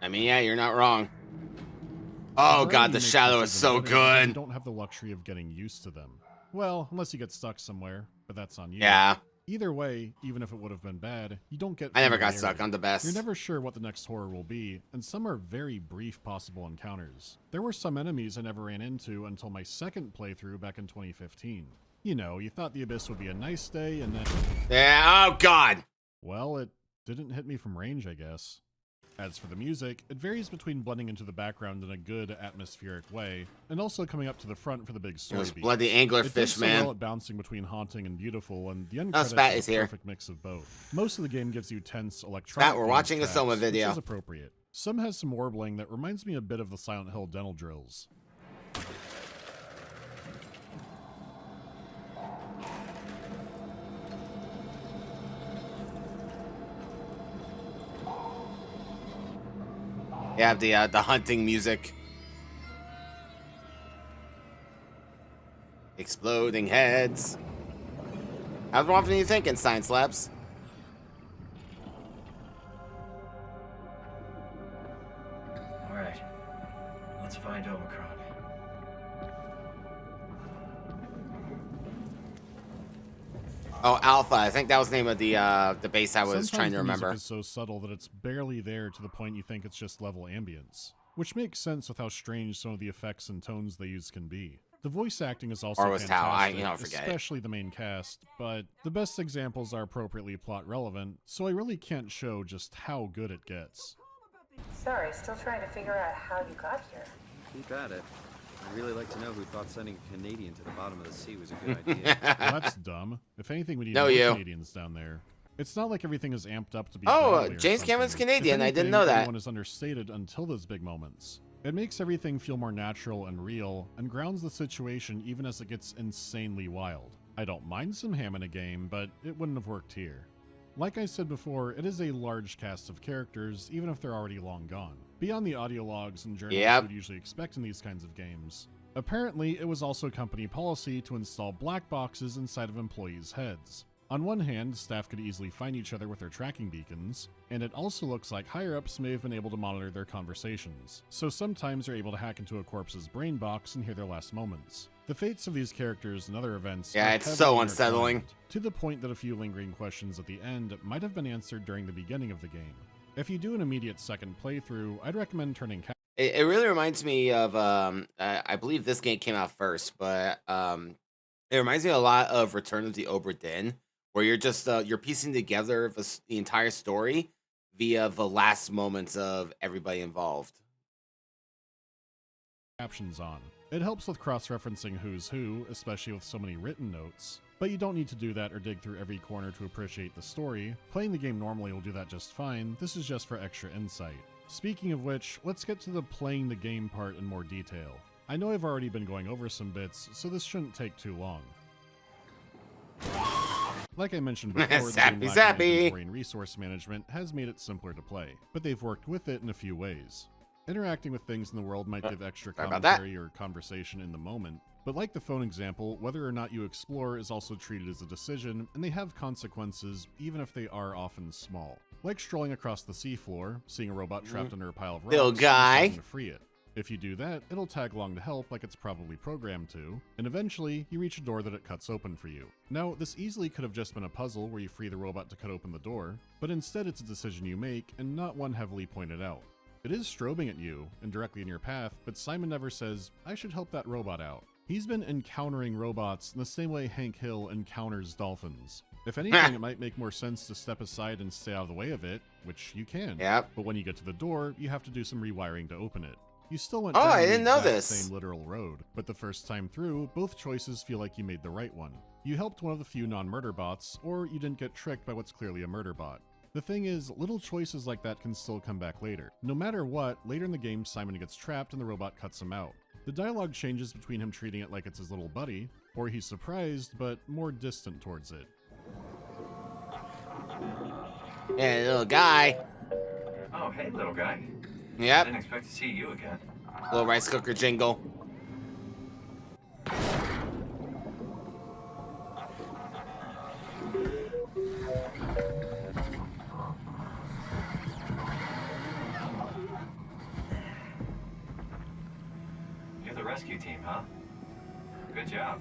I mean, yeah, you're not wrong. Oh god, the shadow is so You good. don't have the luxury of getting used to them. Well, unless you get stuck somewhere, but that's on you. Yeah. Either way, even if it would have been bad, you don't get I never got familiarity. stuck. I'm the best. You're never sure what the next horror will be, and some are very brief possible encounters. There were some enemies I never ran into until my second playthrough back in 2015. You know, you thought the Abyss would be a nice day, and then... Yeah, oh god! Well, it didn't hit me from range, I guess. As for the music, it varies between blending into the background in a good, atmospheric way, and also coming up to the front for the big story Those beats. bloody It anglerfish, does so man. well at bouncing between haunting and beautiful, and the end Oh, credits Spat are is a here. perfect mix of both. Most of the game gives you tense electronic Spat, we're watching a tracks, Soma video. which is appropriate. Some has some warbling that reminds me a bit of the Silent Hill dental drills. You have the hunting music. Exploding heads. How often are you thinking, Science Labs? All right, let's find Omicron. Oh, Alpha. I think that was the name of the base I was Sometimes trying to the music remember. is so subtle that it's barely there to the point you think it's just level ambience, which makes sense with how strange some of the effects and tones they use can be. The voice acting is also Or was Tao. fantastic, Forget it. especially the main cast, but the best examples are appropriately plot relevant, so I really can't show just how good it gets. Sorry, still trying to figure out how you got here. Keep at it. I'd really like to know who thought sending a Canadian to the bottom of the sea was a good idea. Well, that's dumb. If anything, we need No, more you. Canadians down there. It's not like everything is amped up to be Oh, Broadway or James something. Cameron's Canadian. If I didn't anything, know that. Everyone is understated until those big moments. It makes everything feel more natural and real, and grounds the situation even as it gets insanely wild. I don't mind some ham in a game, but it wouldn't have worked here. Like I said before, it is a large cast of characters, even if they're already long gone. Beyond the audio logs and journals Yep. you'd usually expect in these kinds of games. Apparently, it was also company policy to install black boxes inside of employees' heads. On one hand, staff could easily find each other with their tracking beacons, and it also looks like higher-ups may have been able to monitor their conversations, so sometimes they're able to hack into a corpse's brain box and hear their last moments. The fates of these characters and other events Yeah, are it's heavily so unsettling. intertwined, to the point that a few lingering questions at the end might have been answered during the beginning of the game. If you do an immediate second playthrough, I'd recommend turning It really reminds me of I believe this game came out first, but it reminds me a lot of Return of the Obra Dinn, where you're just you're piecing together the entire story via the last moments of everybody involved. captions on. It helps with cross-referencing who's who, especially with so many written notes, but you don't need to do that or dig through every corner to appreciate the story. Playing the game normally will do that just fine, this is just for extra insight. Speaking of which, let's get to the playing the game part in more detail. I know I've already been going over some bits, so this shouldn't take too long. Like I mentioned before, the Zappy, game lacking zappy. inventory and resource management has made it simpler to play, but they've worked with it in a few ways. Interacting with things in the world might give extra sorry about that. commentary or conversation in the moment, but like the phone example, whether or not you explore is also treated as a decision, and they have consequences even if they are often small. Like strolling across the seafloor, seeing a robot trapped under a pile of rocks, Little and guy. deciding to free it. If you do that, it'll tag along to help like it's probably programmed to, and eventually you reach a door that it cuts open for you. Now, this easily could have just been a puzzle where you free the robot to cut open the door, but instead it's a decision you make and not one heavily pointed out. It is strobing at you and directly in your path, but Simon never says, I should help that robot out. He's been encountering robots in the same way Hank Hill encounters dolphins. If anything, it might make more sense to step aside and stay out of the way of it, which you can. Yep. But when you get to the door, you have to do some rewiring to open it. You still went Oh, down I the didn't know exact this. same literal road, but the first time through, both choices feel like you made the right one. You helped one of the few non-murder bots, or you didn't get tricked by what's clearly a murder bot. The thing is, little choices like that can still come back later. No matter what, later in the game Simon gets trapped and the robot cuts him out. The dialogue changes between him treating it like it's his little buddy, or he's surprised but more distant towards it. And little guy. Oh, hey, little guy. Yep. Didn't expect to see you again. Little rice cooker jingle. You're the rescue team, huh? Good job.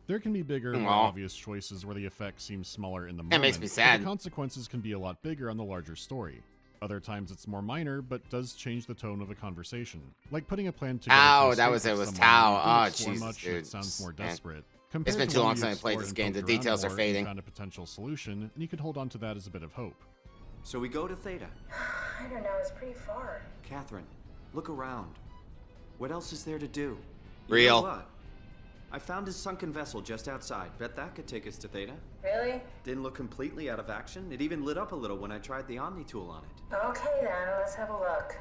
There can be bigger, more Aw. obvious choices where the effect seems smaller in the moment. That makes me but sad. the consequences can be a lot bigger on the larger story. Other times it's more minor, but does change the tone of a conversation. Like putting a plan together. Ow, to that escape was it. with Was someone Tao. you didn't Oh, explore Jesus, much, and dude. it sounds more Man. desperate. It's Compared been to too when long you since I played explored this and game. The poked around details are more, fading. You found a potential solution, and you could hold on to that as a bit of hope. So we go to Theta. I don't know, it's pretty far. Catherine, look around. What else is there to do? You Real. know what? I found his sunken vessel just outside. Bet that could take us to Theta. Really? Didn't look completely out of action. It even lit up a little when I tried the Omni tool on it. Okay then, let's have a look.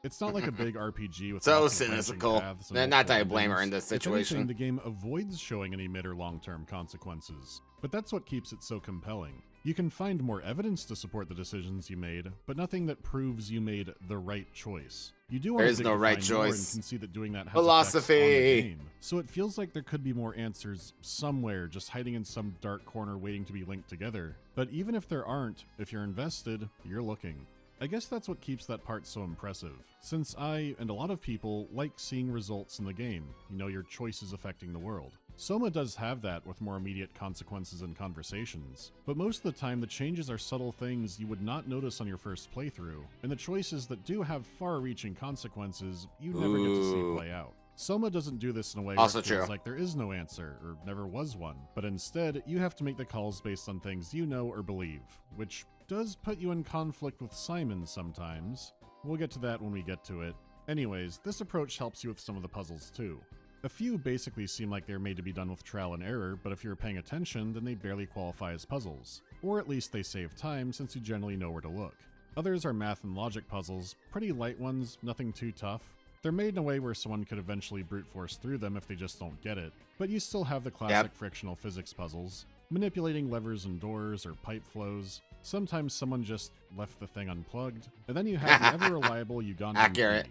It's not like a big RPG with So lots of branching cynical. paths and Not multiple that I blame her in endings. this If anything, situation. the game avoids showing any mid or long-term consequences, but that's what keeps it so compelling. You can find more evidence to support the decisions you made, but nothing that proves you made the right choice. You do want There to is dig no to right find more and choice. can see that doing that has Philosophy. effects on the game. So it feels like there could be more answers somewhere, just hiding in some dark corner waiting to be linked together. But even if there aren't, if you're invested, you're looking. I guess that's what keeps that part so impressive, since I, and a lot of people, like seeing results in the game, your choices affecting the world. Soma does have that with more immediate consequences and conversations, but most of the time the changes are subtle things you would not notice on your first playthrough, and the choices that do have far-reaching consequences you never get to see play out. Soma doesn't do this in a way where Also it feels true. like there is no answer, or never was one, but instead, you have to make the calls based on things you know or believe, which does put you in conflict with Simon sometimes. We'll get to that when we get to it. Anyways, this approach helps you with some of the puzzles too. A few basically seem like they're made to be done with trial and error, but if you're paying attention, then they barely qualify as puzzles. Or at least they save time since you generally know where to look. Others are math and logic puzzles, pretty light ones, nothing too tough. They're made in a way where someone could eventually brute force through them if they just don't get it, but you still have the classic frictional physics puzzles, manipulating levers and doors or pipe flows. Sometimes someone just left the thing unplugged, and then you have the ever-reliable Ugandan Accurate. key.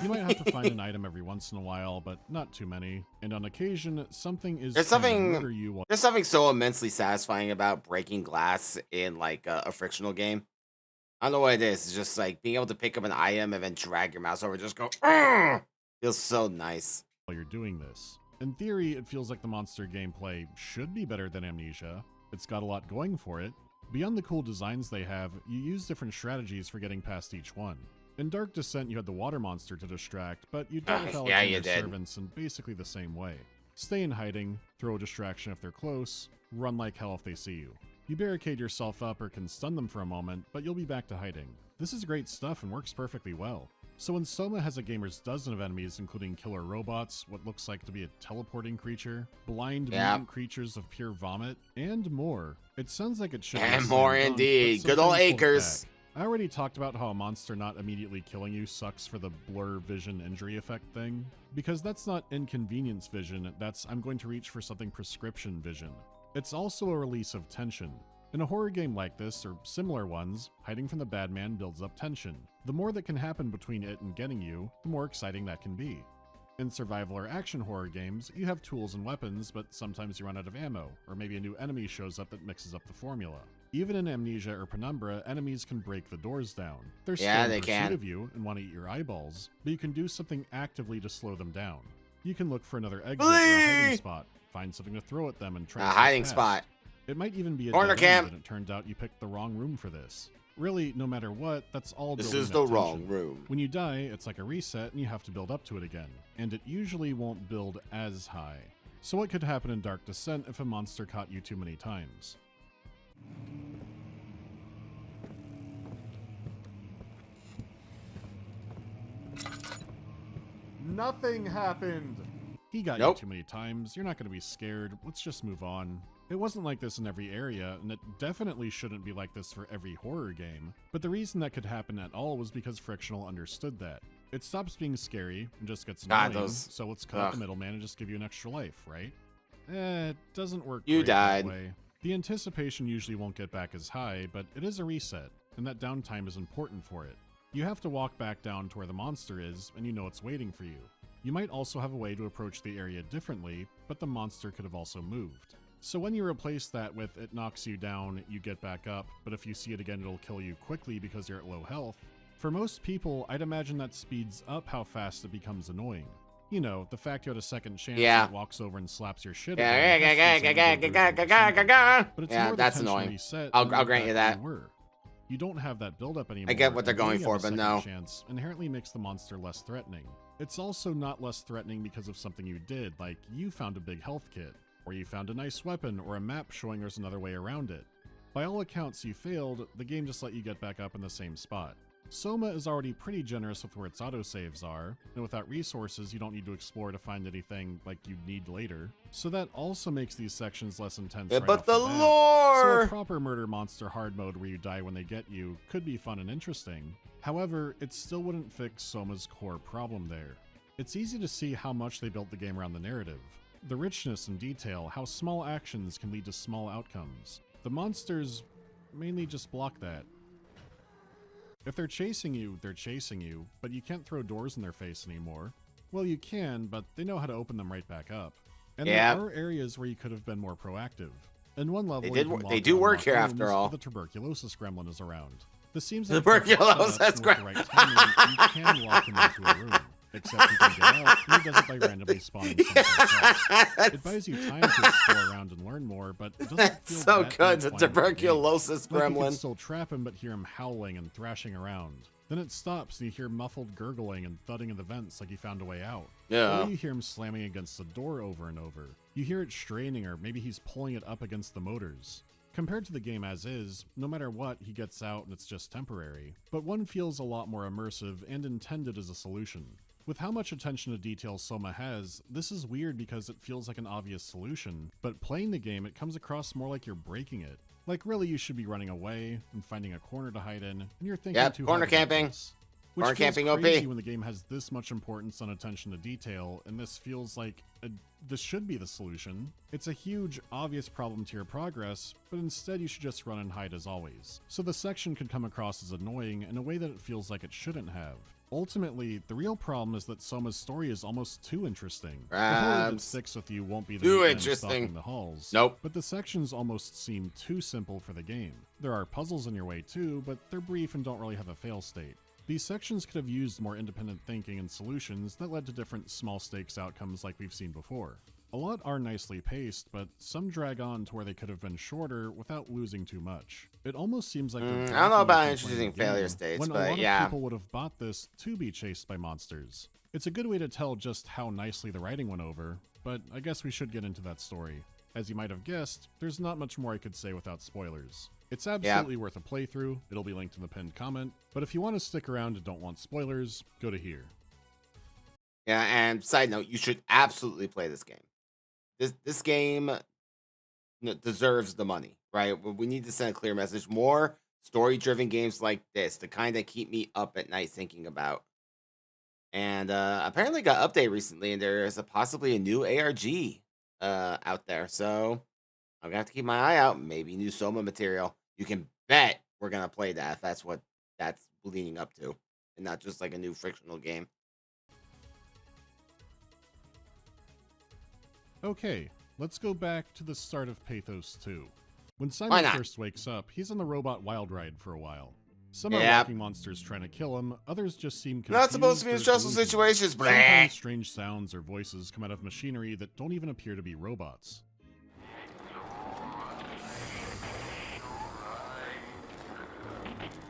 You might have to find an item every once in a while, but not too many. And on occasion, something is There's trying to something- murder you while There's something so immensely satisfying about breaking glass in like a frictional game. I don't know what it is. It's just like being able to pick up an item and then drag your mouse over and just go, "Argh!" Feels so nice. you're doing this. In theory, it feels like the monster gameplay should be better than Amnesia. It's got a lot going for it. Beyond the cool designs they have, you use different strategies for getting past each one. In Dark Descent, you had the water monster to distract, but you dealt with yeah, you Alexander's did. servants in basically the same way. Stay in hiding, throw a distraction if they're close, run like hell if they see you. You barricade yourself up or can stun them for a moment, but you'll be back to hiding. This is great stuff and works perfectly well. So when Soma has a gamer's dozen of enemies, including killer robots, what looks like to be a teleporting creature, blind mutant creatures of pure vomit, and more, it sounds like it should be And a more slam dunk, but indeed. Good sometimes old holds Acres. back. I already talked about how a monster not immediately killing you sucks for the blur vision injury effect thing, because that's not inconvenience vision, that's I'm going to reach for something prescription vision. It's also a release of tension. In a horror game like this, or similar ones, hiding from the bad man builds up tension. The more that can happen between it and getting you, the more exciting that can be. In survival or action horror games, you have tools and weapons, but sometimes you run out of ammo, or maybe a new enemy shows up that mixes up the formula. Even in Amnesia or Penumbra, enemies can break the doors down. They're still in pursuit of you and want to eat your eyeballs, but you can do something actively to slow them down. You can look for another exit or a hiding spot, find something to throw at them and try to hiding past. spot. It might even be a Corner dead end, camp. and it turned out you picked the wrong room for this. Really, no matter what, that's all This building is that the tension. wrong room. When you die, it's like a reset and you have to build up to it again, and it usually won't build as high. So what could happen in Dark Descent if a monster caught you too many times? Nothing happened! He got you too many times, you're not going to be scared, let's just move on. It wasn't like this in every area, and it definitely shouldn't be like this for every horror game, but the reason that could happen at all was because Frictional understood that. It stops being scary and just gets annoying, so let's cut out the middleman and just give you an extra life, right? It doesn't work You great that died. way. The anticipation usually won't get back as high, but it is a reset, and that downtime is important for it. You have to walk back down to where the monster is, and you know it's waiting for you. You might also have a way to approach the area differently, but the monster could have also moved. So when you replace that with it knocks you down, you get back up, but if you see it again it'll kill you quickly because you're at low health, for most people I'd imagine that speeds up how fast it becomes annoying. You know, the fact you had a second chance and it walks over and slaps your shit Yeah, but it's yeah, that's annoying. I'll grant you that. You don't have that buildup anymore. I get what they're and going getting for, a but second no. chance inherently makes the monster less threatening. It's also not less threatening because of something you did, like you found a big health kit, or you found a nice weapon or a map showing there's another way around it. By all accounts you failed, the game just let you get back up in the same spot. Soma is already pretty generous with where its autosaves are, and without resources you don't need to explore to find anything like you'd need later, so that also makes these sections less intense right but off the bat. lore! So a proper murder monster hard mode where you die when they get you could be fun and interesting. However, it still wouldn't fix Soma's core problem there. It's easy to see how much they built the game around the narrative. The richness and detail, how small actions can lead to small outcomes. The monsters mainly just block that. If they're chasing you, but you can't throw doors in their face anymore. Well, you can, but they know how to open them right back up. And there are areas where you could have been more proactive. In one level, they do work here after all. The tuberculosis gremlin is around. This seems like tuberculosis gremlin. You can lock him into a room. Except you can get out, and he does it by randomly spawning something else. It buys you time to explore around and learn more, but it doesn't feel so that good, the tuberculosis gremlin. Like you can still trap him, but hear him howling and thrashing around. Then it stops, and you hear muffled gurgling and thudding in the vents like he found a way out. Yeah. Or you hear him slamming against the door over and over. You hear it straining, or maybe he's pulling it up against the motors. Compared to the game as is, no matter what, he gets out and it's just temporary. But one feels a lot more immersive and intended as a solution. With how much attention to detail Soma has, this is weird because it feels like an obvious solution, but playing the game it comes across more like you're breaking it. Like really you should be running away and finding a corner to hide in, and you're thinking too corner hard about camping. this. Which Corner feels camping crazy OP. when the game has this much importance on attention to detail, and this feels like this should be the solution. It's a huge, obvious problem to your progress, but instead you should just run and hide as always. So the section could come across as annoying in a way that it feels like it shouldn't have. Ultimately, the real problem is that Soma's story is almost too interesting. The horror that sticks with you won't be the too end interesting. stalking the halls. Nope. But the sections almost seem too simple for the game. There are puzzles in your way too, but they're brief and don't really have a fail state. These sections could have used more independent thinking and solutions that led to different small stakes outcomes like we've seen before. A lot are nicely paced, but some drag on to where they could have been shorter without losing too much. It almost seems like I don't know about introducing failure states, when but a lot of people would have bought this to be chased by monsters. It's a good way to tell just how nicely the writing went over, but I guess we should get into that story. As you might have guessed, there's not much more I could say without spoilers. It's absolutely worth a playthrough, it'll be linked in the pinned comment, but if you want to stick around and don't want spoilers, go to here. Yeah, and side note, you should absolutely play this game. This game deserves the money, right? We need to send a clear message. More story-driven games like this, the kind that keep me up at night thinking about. And apparently got updated recently, and there is possibly a new ARG out there. So I'm going to have to keep my eye out. Maybe new Soma material. You can bet we're going to play that if that's what that's leading up to, and not just like a new frictional game. Okay, let's go back to the start of Pathos 2. When Simon first wakes up, he's on the robot wild ride for a while. Some are walking monsters trying to kill him, others just seem confused. Not supposed to be in stressful situations, but sometimes strange sounds or voices come out of machinery that don't even appear to be robots.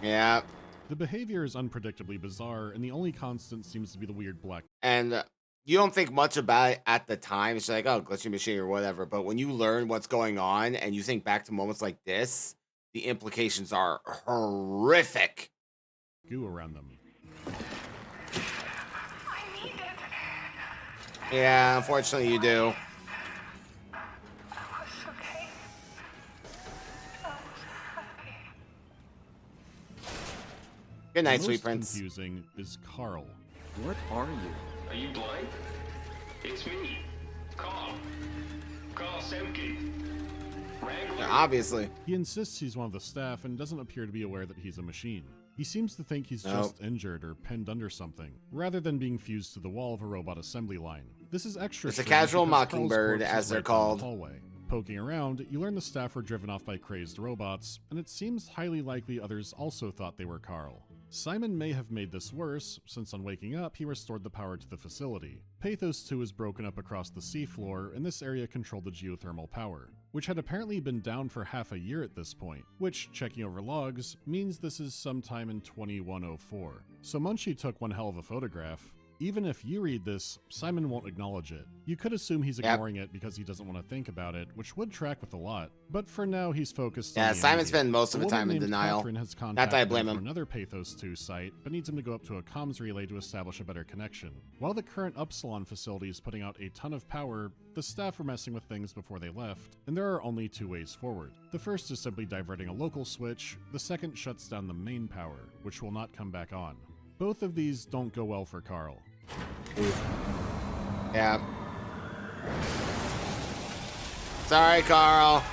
Yeah. The behavior is unpredictably bizarre, and the only constant seems to be the weird black. And you don't think much about it at the time. It's like, oh, glitchy machine or whatever. But when you learn what's going on and you think back to moments like this, the implications are horrific. Goo around them. Yeah, unfortunately you do. Good night, sweet prince. Confusing is Carl. What are you? Are you blind? It's me, Carl. Carl Semke. Wrangler obviously. He insists he's one of the staff and doesn't appear to be aware that he's a machine. He seems to think he's just injured or pinned under something, rather than being fused to the wall of a robot assembly line. This is extra It's a strange casual because Carl's mockingbird, corpse as is they're right down the called. hallway. Poking around, you learn the staff were driven off by crazed robots, and it seems highly likely others also thought they were Carl. Simon may have made this worse, since on waking up, he restored the power to the facility. Pathos 2 is broken up across the seafloor, and this area controlled the geothermal power, which had apparently been down for half a year at this point, which, checking over logs, means this is sometime in 2104. So Munchie took one hell of a photograph. Even if you read this, Simon won't acknowledge it. You could assume he's ignoring it because he doesn't want to think about it, which would track with a lot. But for now, he's focused on the Simon immediate. spent most of the time in named denial. Catherine has Not that I contacted blame for him. another Pathos 2 site, but needs him to go up to a comms relay to establish a better connection. While the current Upsilon facility is putting out a ton of power, the staff were messing with things before they left, and there are only two ways forward. The first is simply diverting a local switch, the second shuts down the main power, which will not come back on. Both of these don't go well for Carl. Yeah. Sorry, Carl.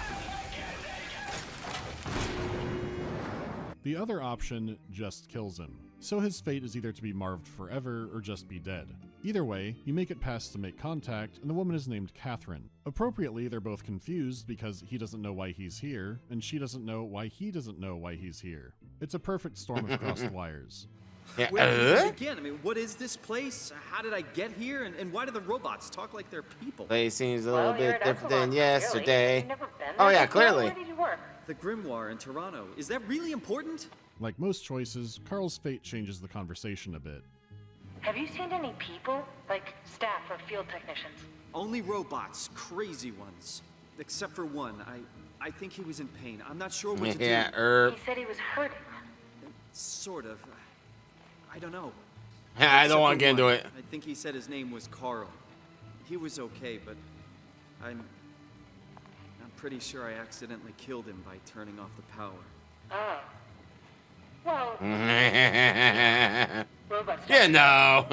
The other option just kills him. So his fate is either to be marved forever or just be dead. Either way, you make it past to make contact, and the woman is named Catherine. Appropriately, they're both confused because he doesn't know why he's here, and she doesn't know why he doesn't know why he's here. It's a perfect storm of crossed wires. Yeah. Where did we begin? I mean, what is this place? How did I get here? And why do the robots talk like they're people? Place seems a little you're bit at different Upsilon, than yesterday. You've never been Oh there yeah, before? clearly. Where did you work? The Grimoire in Toronto. Is that really important? Like most choices, Carl's fate changes the conversation a bit. Have you seen any people? Like staff or field technicians? Only robots, crazy ones. Except for one. I think he was in pain. I'm not sure what to Yeah, do. He said he was hurting. Sort of. I don't know. I don't Except want for to get into one. it. I think he said his name was Carl. He was okay, but I'm pretty sure I accidentally killed him by turning off the power. Oh. Well, robots. You know.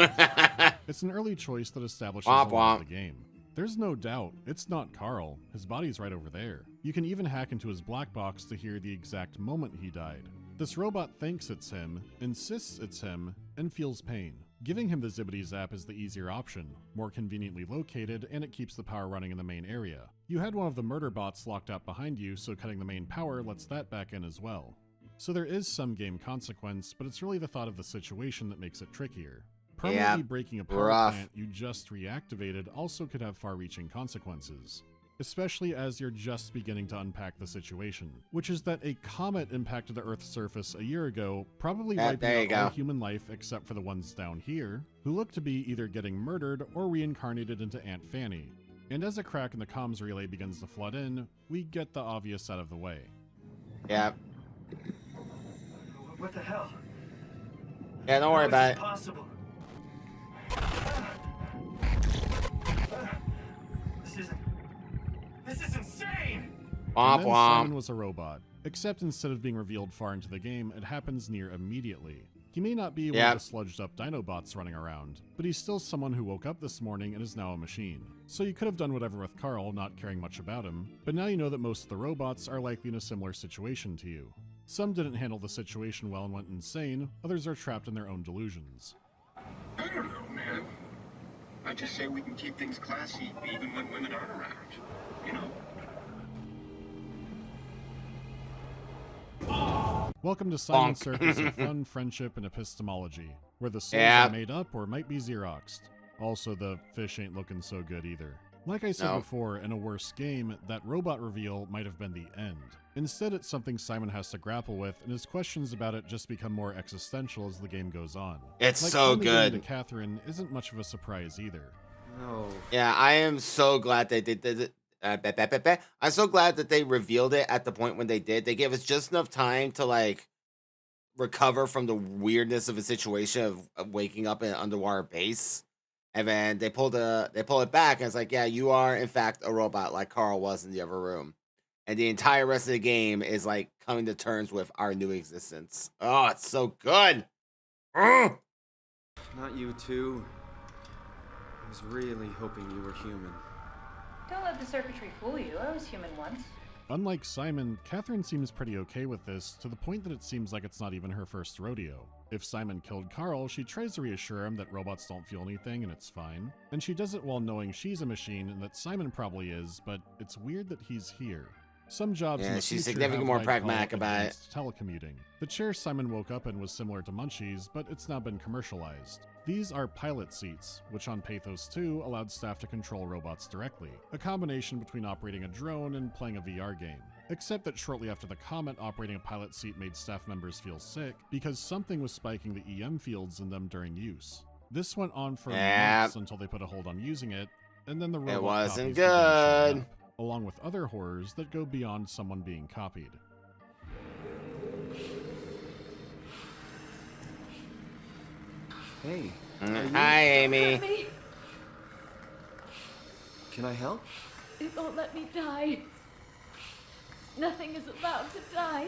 It's an early choice that establishes Womp a lot of womp. the game. There's no doubt, it's not Carl. His body's right over there. You can even hack into his black box to hear the exact moment he died. This robot thinks it's him, insists it's him, and feels pain. Giving him the Zibbity Zap is the easier option, more conveniently located, and it keeps the power running in the main area. You had one of the murder bots locked out behind you, so cutting the main power lets that back in as well. So there is some game consequence, but it's really the thought of the situation that makes it trickier. Permanently breaking a power rough. plant you just reactivated also could have far-reaching consequences, especially as you're just beginning to unpack the situation, which is that a comet impacted the Earth's surface a year ago, probably there wiping you out all go. human life except for the ones down here, who look to be either getting murdered or reincarnated into Aunt Fanny. And as a crack in the comms relay begins to flood in, we get the obvious out of the way. Yeah. What the hell? Yeah, don't worry How is about this it. possible? This is insane! Womp And then Simon womp. was a robot, except instead of being revealed far into the game, it happens near immediately. He may not be one Yep. of the sludged up Dinobots running around, but he's still someone who woke up this morning and is now a machine. So you could have done whatever with Carl, not caring much about him, but now you know that most of the robots are likely in a similar situation to you. Some didn't handle the situation well and went insane, others are trapped in their own delusions. I don't know, man. I just say we can keep things classy even when women aren't around. You know? Welcome to Simon's Bonk. Circus of Fun, Friendship, and Epistemology, where the souls Yeah. are made up or might be Xeroxed. Also, the fish ain't looking so good either. Like I said No. before, in a worse game, that robot reveal might have been the end. Instead, it's something Simon has to grapple with, and his questions about it just become more existential as the game goes on. It's Like so finally getting good. to Catherine isn't much of a surprise either. No. Yeah, I am so glad they did it. I'm so glad that they revealed it at the point when they did. They gave us just enough time to like recover from the weirdness of a situation of waking up in an underwater base, and then they pull it back, and it's like, yeah, you are in fact a robot like Carl was in the other room, and the entire rest of the game is like coming to terms with our new existence. Oh, it's so good. Ugh. Not you too. I was really hoping you were human. Don't let the circuitry fool you. I was human once. Unlike Simon, Catherine seems pretty okay with this, to the point that it seems like it's not even her first rodeo. If Simon killed Carl, she tries to reassure him that robots don't feel anything and it's fine. And she does it while knowing she's a machine and that Simon probably is, but it's weird that he's here. Some jobs in the she's future significantly have more what I'd call pragmatic about it. advanced telecommuting. The chair Simon woke up in was similar to Munchie's, but it's now been commercialized. These are pilot seats, which on Pathos 2 allowed staff to control robots directly, a combination between operating a drone and playing a VR game. Except that shortly after the comet, operating a pilot seat made staff members feel sick because something was spiking the EM fields in them during use. This went on for months until they put a hold on using it, and then the robot wasn't copies began showing good. up, along with other horrors that go beyond someone being copied. Hey. Hi, Amy. Me. Can I help? It won't let me die. Nothing is allowed to die.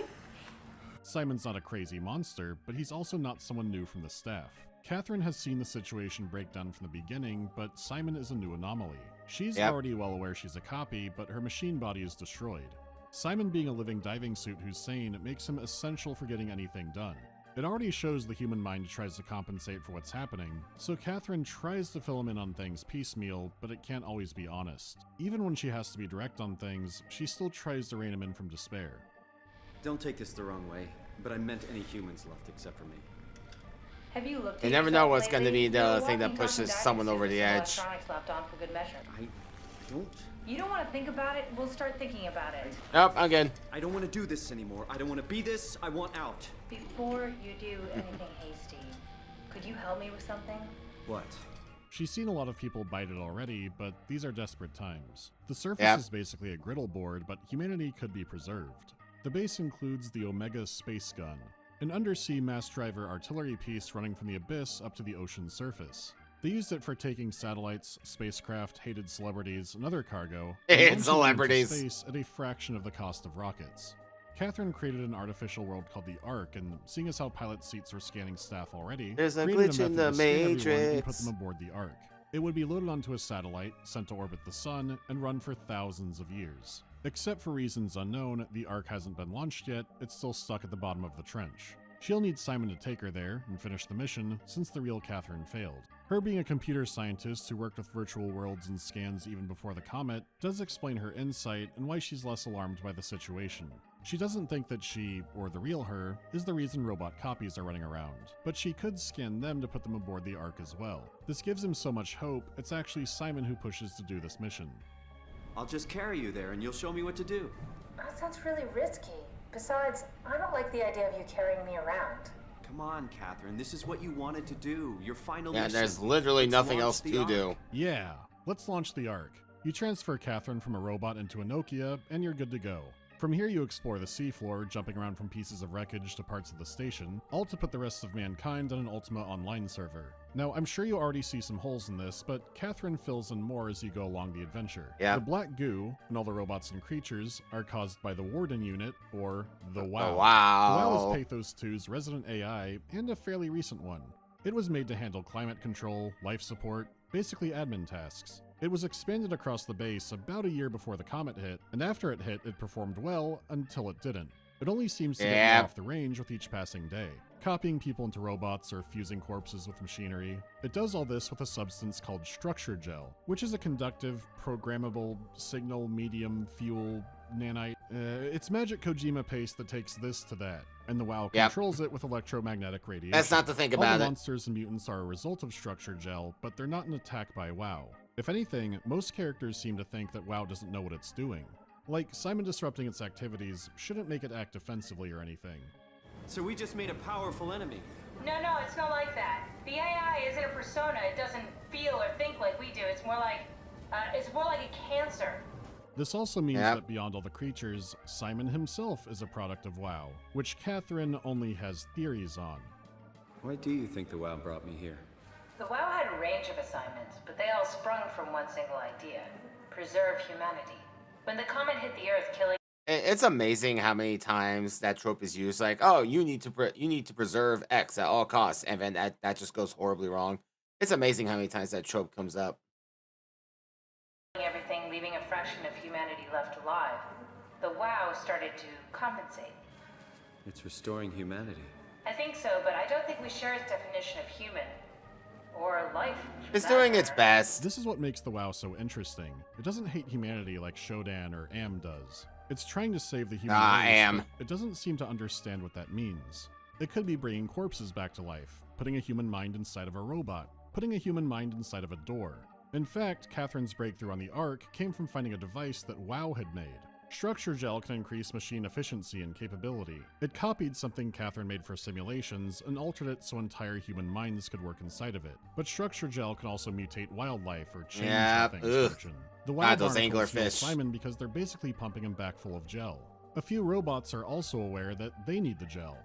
Simon's not a crazy monster, but he's also not someone new from the staff. Catherine has seen the situation break down from the beginning, but Simon is a new anomaly. She's already well aware she's a copy, but her machine body is destroyed. Simon being a living diving suit who's sane makes him essential for getting anything done. It already shows the human mind tries to compensate for what's happening, so Catherine tries to fill him in on things piecemeal, but it can't always be honest. Even when she has to be direct on things, she still tries to rein him in from despair. Don't take this the wrong way, but I meant any humans left except for me. Have you looked? You never know what's going to be the thing that pushes someone over the edge. Electronics left on for good measure. I don't. You don't want to think about it? We'll start thinking about it. Nope, I'm good. I don't want to do this anymore. I don't want to be this. I want out. Before you do anything hasty, could you help me with something? What? She's seen a lot of people bite it already, but these are desperate times. The surface is basically a griddle board, but humanity could be preserved. The base includes the Omega Space Gun, an undersea mass driver artillery piece running from the abyss up to the ocean surface. They used it for taking satellites, spacecraft, hated celebrities, and other cargo, and launching them into space at a fraction of the cost of rockets. Catherine created an artificial world called the Ark, and seeing as how pilot seats were scanning staff already, there's a created glitch a in method the to scan everyone Matrix. and put them aboard the Ark. It would be loaded onto a satellite, sent to orbit the sun, and run for thousands of years. Except for reasons unknown, the Ark hasn't been launched yet, it's still stuck at the bottom of the trench. She'll need Simon to take her there and finish the mission, since the real Catherine failed. Her being a computer scientist who worked with virtual worlds and scans even before the comet does explain her insight and why she's less alarmed by the situation. She doesn't think that she, or the real her, is the reason robot copies are running around, but she could scan them to put them aboard the Ark as well. This gives him so much hope, it's actually Simon who pushes to do this mission. I'll just carry you there and you'll show me what to do. That sounds really risky. Besides, I don't like the idea of you carrying me around. Come on, Catherine. This is what you wanted to do. Your final Yeah, mission. there's literally Let's nothing launch else the to Ark. do. Yeah, let's launch the Ark. You transfer Catherine from a robot into a Nokia, and you're good to go. From here you explore the seafloor, jumping around from pieces of wreckage to parts of the station, all to put the rest of mankind on an Ultima Online server. Now, I'm sure you already see some holes in this, but Catherine fills in more as you go along the adventure. The black goo, and all the robots and creatures, are caused by the Warden Unit, or the WOW. The WOW is Pathos 2's resident AI, and a fairly recent one. It was made to handle climate control, life support, basically admin tasks. It was expanded across the base about a year before the comet hit, and after it hit, it performed well until it didn't. It only seems to get more off the range with each passing day, copying people into robots or fusing corpses with machinery. It does all this with a substance called structure gel, which is a conductive, programmable, signal, medium, fuel, nanite. It's magic Kojima paste that takes this to that, and the WOW controls it with electromagnetic radiation. That's not to think about all the it. Monsters and mutants are a result of structure gel, but they're not an attack by WOW. If anything, most characters seem to think that WOW doesn't know what it's doing. Like, Simon disrupting its activities shouldn't make it act defensively or anything. So we just made a powerful enemy. No, it's not like that. The AI isn't a persona. It doesn't feel or think like we do. It's more like a cancer. This also means that beyond all the creatures, Simon himself is a product of WOW, which Catherine only has theories on. Why do you think the WOW brought me here? The WOW had a range of assignments, but they all sprung from one single idea: preserve humanity. When the comet hit the Earth, killing. It's amazing how many times that trope is used. Like, oh, you need to preserve X at all costs, and then that just goes horribly wrong. It's amazing how many times that trope comes up. Everything, leaving a fraction of humanity left alive. the WoW started to compensate. It's restoring humanity. I think so, but I don't think we share its definition of human. Or life. It's doing its best. This is what makes the WoW so interesting. It doesn't hate humanity like Shodan or Am does. It's trying to save the human race, Am. but it doesn't seem to understand what that means. It could be bringing corpses back to life, putting a human mind inside of a robot, putting a human mind inside of a door. In fact, Catherine's breakthrough on the Ark came from finding a device that WoW had made. Structure gel can increase machine efficiency and capability. It copied something Catherine made for simulations and altered it so entire human minds could work inside of it. But structure gel can also mutate wildlife or change how things function. The wild those barnacles know anglerfish. Simon because they're basically pumping him back full of gel. A few robots are also aware that they need the gel.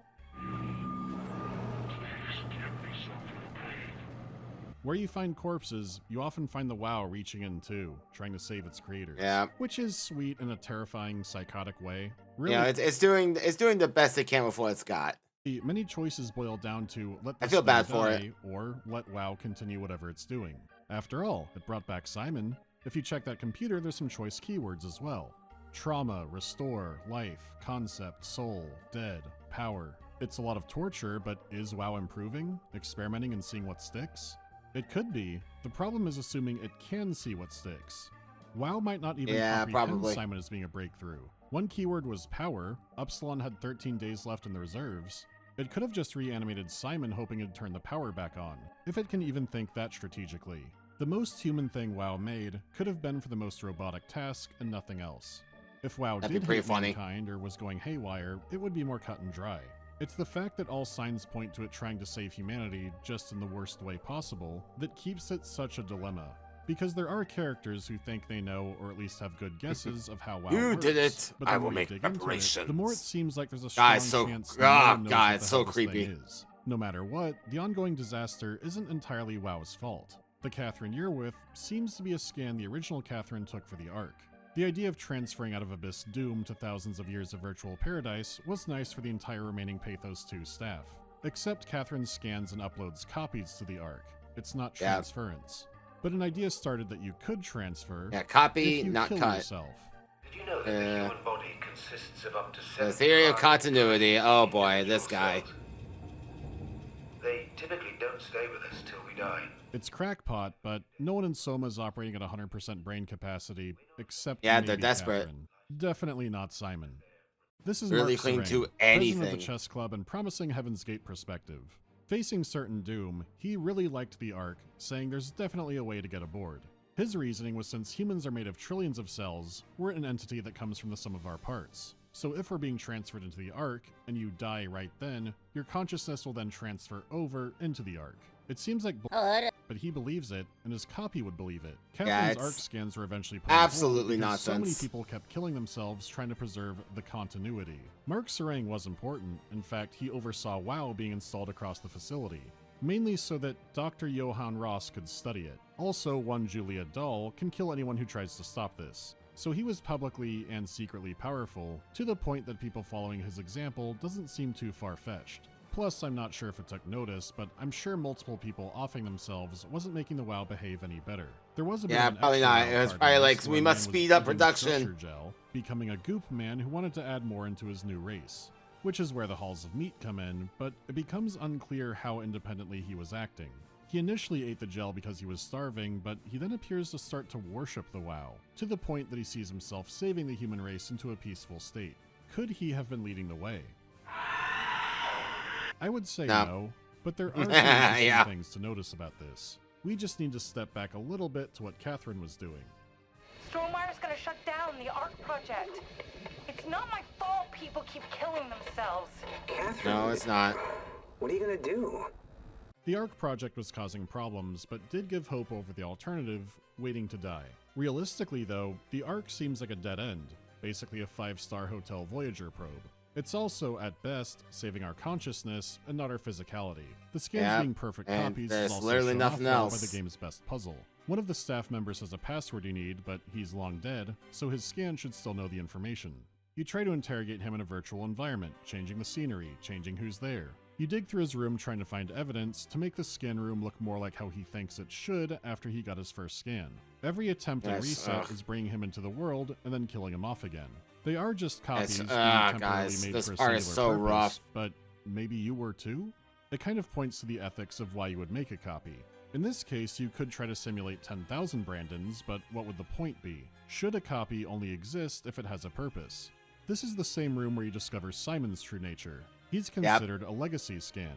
Where you find corpses, you often find the WoW reaching in too, trying to save its creators. Yeah. Which is sweet in a terrifying, psychotic way. Really, Yeah, it's doing the best it can with what it's got. many choices boil down to let I this feel thing bad for die, it. or let WoW continue whatever it's doing. After all, it brought back Simon. If you check that computer, there's some choice keywords as well. Trauma, restore, life, concept, soul, dead, power. It's a lot of torture, but is WoW improving? Experimenting and seeing what sticks? It could be. The problem is assuming it can see what sticks. WoW might not even comprehend probably. Simon as being a breakthrough. One keyword was power. Upsilon had 13 days left in the reserves. It could have just reanimated Simon hoping it'd turn the power back on, if it can even think that strategically. The most human thing WoW made could have been for the most robotic task and nothing else. If WoW That'd be did pretty hate funny. mankind or was going haywire, it would be more cut and dry. It's the fact that all signs point to it trying to save humanity just in the worst way possible that keeps it such a dilemma. Because there are characters who think they know or at least have good guesses of how WoW You works, did it. but the I more will you make dig into it, preparations. the more it seems like there's a strong God, so chance no one knows God, what it's the so hell this thing creepy. is. No matter what, the ongoing disaster isn't entirely WoW's fault. The Catherine you're with seems to be a scan the original Catherine took for the Ark. The idea of transferring out of Abyss Doom to thousands of years of virtual paradise was nice for the entire remaining Pathos 2 staff. Except Catherine scans and uploads copies to the Ark. It's not Yeah. transference. But an idea started that you could transfer Yeah, copy, if you not kill cut. yourself. Did you know that the human body consists of up to The 7 theory of large continuity. Oh boy, this guy. cells? They typically don't stay with us till we die. It's crackpot, but no one in Soma is operating at 100% brain capacity, except Yeah, maybe they're desperate. Catherine. Definitely not Simon. This is Really Mark cling Serang, to president of anything. the chess club and promising Heaven's Gate perspective. Facing certain doom, he really liked the Ark, saying there's definitely a way to get aboard. His reasoning was since humans are made of trillions of cells, we're an entity that comes from the sum of our parts. So if we're being transferred into the Ark, and you die right then, your consciousness will then transfer over into the Ark. It seems like but he believes it, and his copy would believe it. Catherine's it's Ark scans were eventually put on hold absolutely because so many nonsense. people kept killing themselves trying to preserve the continuity. Mark Serang was important. In fact, he oversaw WoW being installed across the facility, mainly so that Dr. Johann Ross could study it. Also, one Julia Dahl can kill anyone who tries to stop this. So he was publicly and secretly powerful, to the point that people following his example doesn't seem too far-fetched. Plus, I'm not sure if it took notice, but I'm sure multiple people offing themselves wasn't making the WoW behave any better. There was a bit Yeah, of an probably extra not. WoW It was part probably in like, this, we where a must man was speed up eating production. structure gel, becoming a goop man who wanted to add more into his new race, which is where the Halls of Meat come in, but it becomes unclear how independently he was acting. He initially ate the gel because he was starving, but he then appears to start to worship the WoW, to the point that he sees himself saving the human race into a peaceful state. Could he have been leading the way? I would say no, but there are some interesting Yeah. things to notice about this. We just need to step back a little bit to what Catherine was doing. Strohmeyer's gonna shut down the ARC project. It's not my fault people keep killing themselves. Catherine, No, it's not. what are you gonna do? The ARC project was causing problems, but did give hope over the alternative, waiting to die. Realistically, though, the ARC seems like a dead end, basically a 5-star Hotel Voyager probe. It's also, at best, saving our consciousness and not our physicality. The scans Yep, being perfect and copies there's is also literally shown nothing off well else. by the game's best puzzle. One of the staff members has a password you need, but he's long dead, so his scan should still know the information. You try to interrogate him in a virtual environment, changing the scenery, changing who's there. You dig through his room trying to find evidence to make the scan room look more like how he thinks it should after he got his first scan. Every attempt at Yes, reset ugh. is bringing him into the world and then killing him off again. They are just copies being guys, temporarily made this for a part singular is so purpose, rough. but maybe you were too? It kind of points to the ethics of why you would make a copy. In this case, you could try to simulate 10,000 Brandons, but what would the point be? Should a copy only exist if it has a purpose? This is the same room where you discover Simon's true nature. He's considered a legacy scan.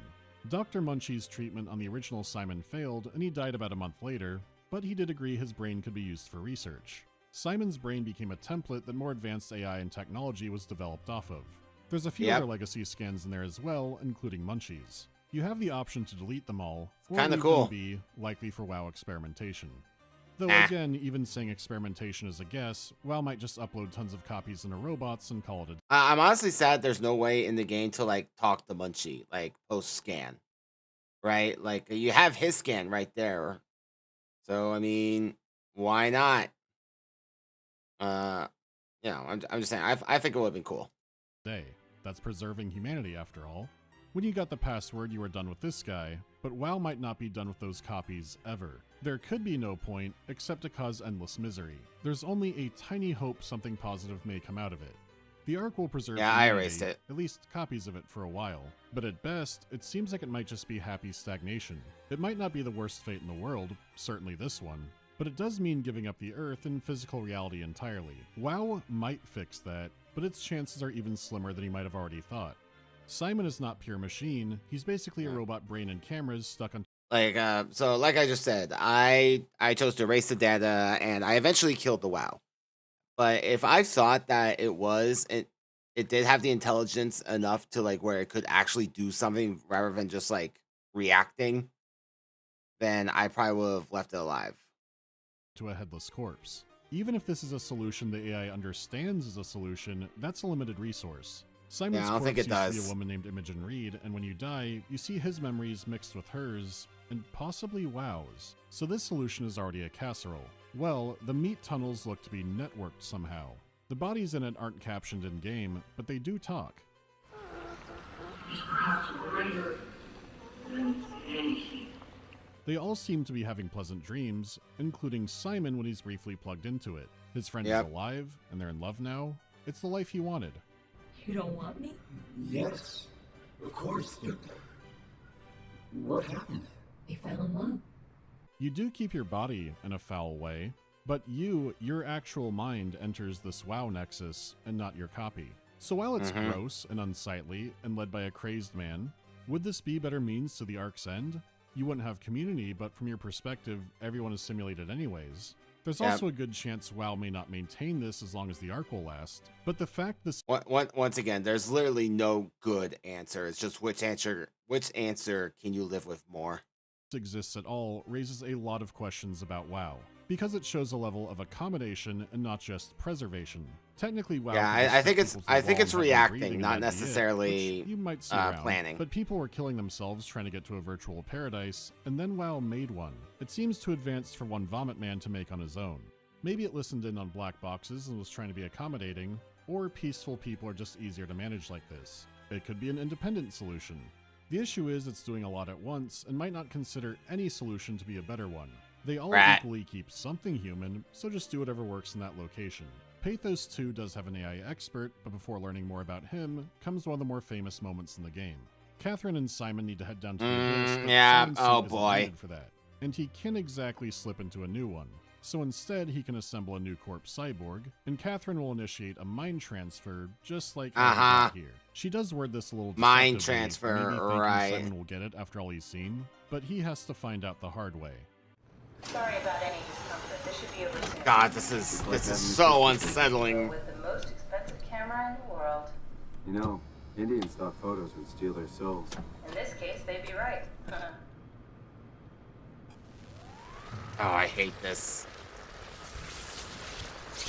Dr. Munchie's treatment on the original Simon failed, and he died about a month later, but he did agree his brain could be used for research. Simon's brain became a template that more advanced AI and technology was developed off of. There's a few other legacy scans in there as well, including Munchie's. You have the option to delete them all, or leave them be, likely for WoW experimentation. Though again, even saying experimentation is a guess, WoW might just upload tons of copies into robots and call it a... I'm honestly sad there's no way in the game to, like, talk to Munchie, like, post-scan. Right? Like, you have his scan right there. So, I mean, why not? You know, I'm just saying, I think it would have been cool. That's preserving humanity, after all. When you got the password, you were done with this guy, but WoW might not be done with those copies ever. There could be no point, except to cause endless misery. There's only a tiny hope something positive may come out of it. The Ark will preserve I erased it. at least copies of it for a while, but at best, it seems like it might just be happy stagnation. It might not be the worst fate in the world, certainly this one, but it does mean giving up the Earth and physical reality entirely. WoW might fix that, but its chances are even slimmer than you might have already thought. Simon is not pure machine, he's basically a robot brain and cameras stuck on... So like I just said, I chose to erase the data, and I eventually killed the WoW. But if I thought that it did have the intelligence enough to, like, where it could actually do something rather than just, like, reacting, then I probably would have left it alive. To a headless corpse. Even if this is a solution the AI understands is a solution, that's a limited resource. Simon's corpse used to be a woman named Imogen Reed, and when you die, you see his memories mixed with hers, and possibly WoW's. So this solution is already a casserole. Well, the meat tunnels look to be networked somehow. The bodies in it aren't captioned in-game, but they do talk. They all seem to be having pleasant dreams, including Simon when he's briefly plugged into it. His friend is alive, and they're in love now. It's the life he wanted. You don't want me? Yes, of course. What happened? We fell in love. You do keep your body in a foul way, but your actual mind enters this WoW nexus and not your copy. So while it's gross and unsightly and led by a crazed man, would this be better means to the Ark's end? You wouldn't have community, but from your perspective, everyone is simulated anyways. There's also a good chance WoW may not maintain this as long as the Ark will last, but the fact this... Once again, there's literally no good answer. It's just which answer can you live with more? ...exists at all raises a lot of questions about WoW, because it shows a level of accommodation and not just preservation. Technically, WoW... I think it's reacting, not necessarily you might see around, planning. But people were killing themselves trying to get to a virtual paradise, and then WoW made one. It seems too advanced for one Vomit Man to make on his own. Maybe it listened in on black boxes and was trying to be accommodating, or peaceful people are just easier to manage like this. It could be an independent solution. The issue is it's doing a lot at once and might not consider any solution to be a better one. They all equally keep something human, so just do whatever works in that location. Pathos 2 does have an AI expert, but before learning more about him, comes one of the more famous moments in the game. Catherine and Simon need to head down to the abyss, but Simon's suit isn't needed for that, and he can't exactly slip into a new one. So instead, he can assemble a new corpse cyborg, and Catherine will initiate a mind transfer, just like here. She does word this a little mind transfer, right? Simon will get it after all he's seen, but he has to find out the hard way. Sorry about any discomfort. This should be over soon. God, this is so unsettling. With the most expensive camera in the world. You know, Indian stock photos would steal their souls. In this case, they'd be right. Oh, I hate this.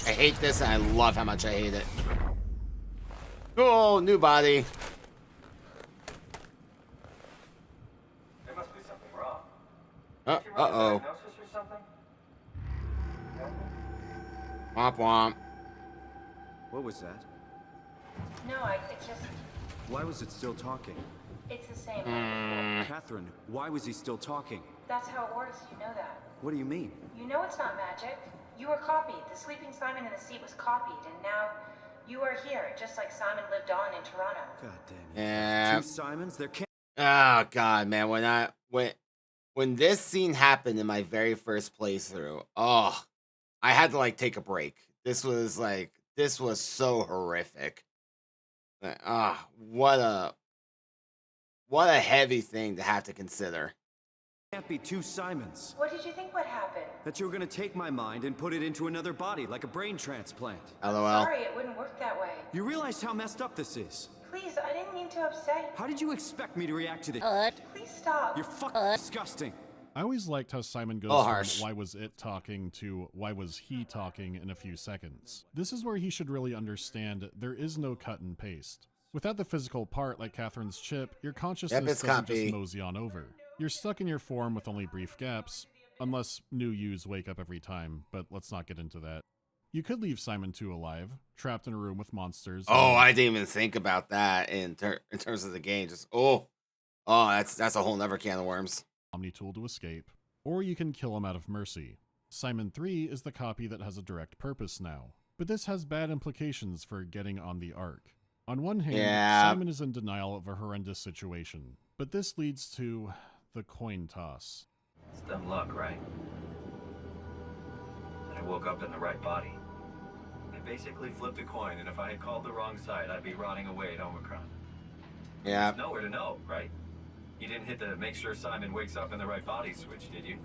I hate this, and I love how much I hate it. Oh, new body. There must be something wrong. Uh-oh. Womp womp. What was that? No, it just... Why was it still talking? It's the same. Catherine, why was he still talking? That's how it works, you know that. What do you mean? You know it's not magic. You were copied. The sleeping Simon in the seat was copied, and now... You are here, just like Simon lived on in Toronto. God damn it. Yeah. Two Simons? There can't. Oh god, man. When this scene happened in my very first playthrough, oh, I had to like take a break. This was so horrific. What a heavy thing to have to consider. Can't be two Simons. What did you think would happen? That you were gonna take my mind and put it into another body, like a brain transplant. LOL. Sorry, it wouldn't work that way. You realize how messed up this is? Please, I didn't mean to upset How did you expect me to react to this? you. Please stop. You're fucking disgusting. I always liked how Simon goes Oh, from harsh. why was it talking to why was he talking in a few seconds. This is where he should really understand there is no cut and paste. Without the physical part like Catherine's chip, your consciousness it's doesn't copy. just mosey on over. You're stuck in your form with only brief gaps, unless new yous wake up every time, but let's not get into that. You could leave Simon 2 alive, trapped in a room with monsters. Oh, I didn't even think about that in terms of the game. Just that's a whole nother can of worms. Omni tool to escape, or you can kill him out of mercy. Simon 3 is the copy that has a direct purpose now, but this has bad implications for getting on the Ark. On one hand, Simon is in denial of a horrendous situation, but this leads to the coin toss. It's dumb luck, right? And I woke up in the right body. I basically flipped a coin, and if I had called the wrong side, I'd be rotting away at Omicron. Yeah. There's nowhere to know, right? You didn't hit the make sure Simon wakes up in the right body switch, did you?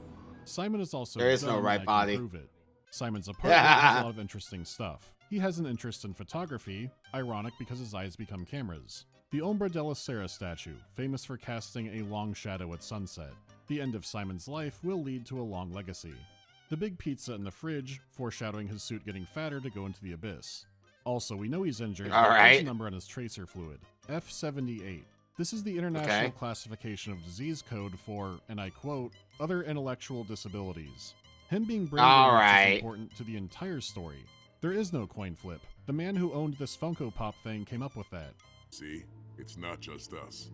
Simon is also There is no dumb, right and I can body. prove it. Simon's apartment has a lot of interesting stuff. He has an interest in photography, ironic because his eyes become cameras. The Ombra della Sera statue, famous for casting a long shadow at sunset. The end of Simon's life will lead to a long legacy. The big pizza in the fridge, foreshadowing his suit getting fatter to go into the abyss. Also, we know he's injured, All but right. there's a number on his tracer fluid. F78. This is the international classification of disease code for, and I quote, other intellectual disabilities. Him being brain damaged is important to the entire story. There is no coin flip. The man who owned this Funko Pop thing came up with that. See? It's not just us.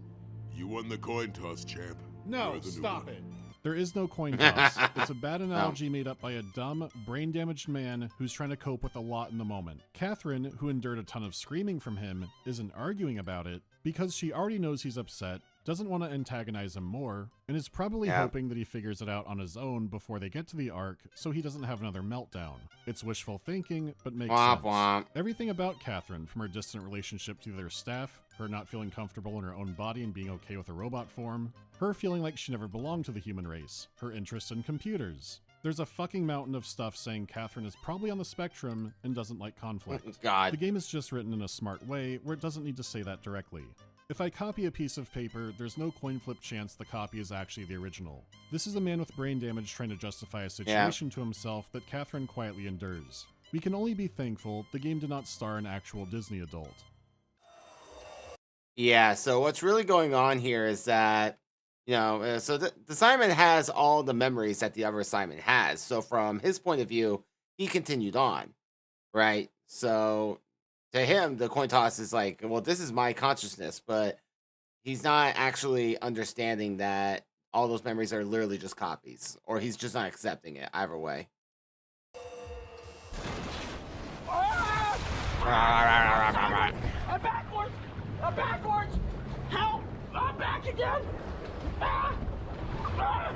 You won the coin toss, champ. No, You're the new stop one. it. There is no coin toss. It's a bad analogy made up by a dumb, brain-damaged man who's trying to cope with a lot in the moment. Catherine, who endured a ton of screaming from him, isn't arguing about it because she already knows he's upset, doesn't want to antagonize him more, and is probably hoping that he figures it out on his own before they get to the Ark so he doesn't have another meltdown. It's wishful thinking, but makes sense. Everything about Catherine, from her distant relationship to their staff, her not feeling comfortable in her own body and being okay with a robot form, her feeling like she never belonged to the human race, her interest in computers. There's a fucking mountain of stuff saying Catherine is probably on the spectrum and doesn't like conflict. God. The game is just written in a smart way where it doesn't need to say that directly. If I copy a piece of paper, there's no coin flip chance the copy is actually the original. This is a man with brain damage trying to justify a situation to himself that Catherine quietly endures. We can only be thankful the game did not star an actual Disney adult. Yeah, so what's really going on here is that, so the Simon has all the memories that the other Simon has. So from his point of view, he continued on, right? So to him, the coin toss is like, well, this is my consciousness, but he's not actually understanding that all those memories are literally just copies, or he's just not accepting it, either way. I'm backwards! I'm backwards! Help! I'm back again! I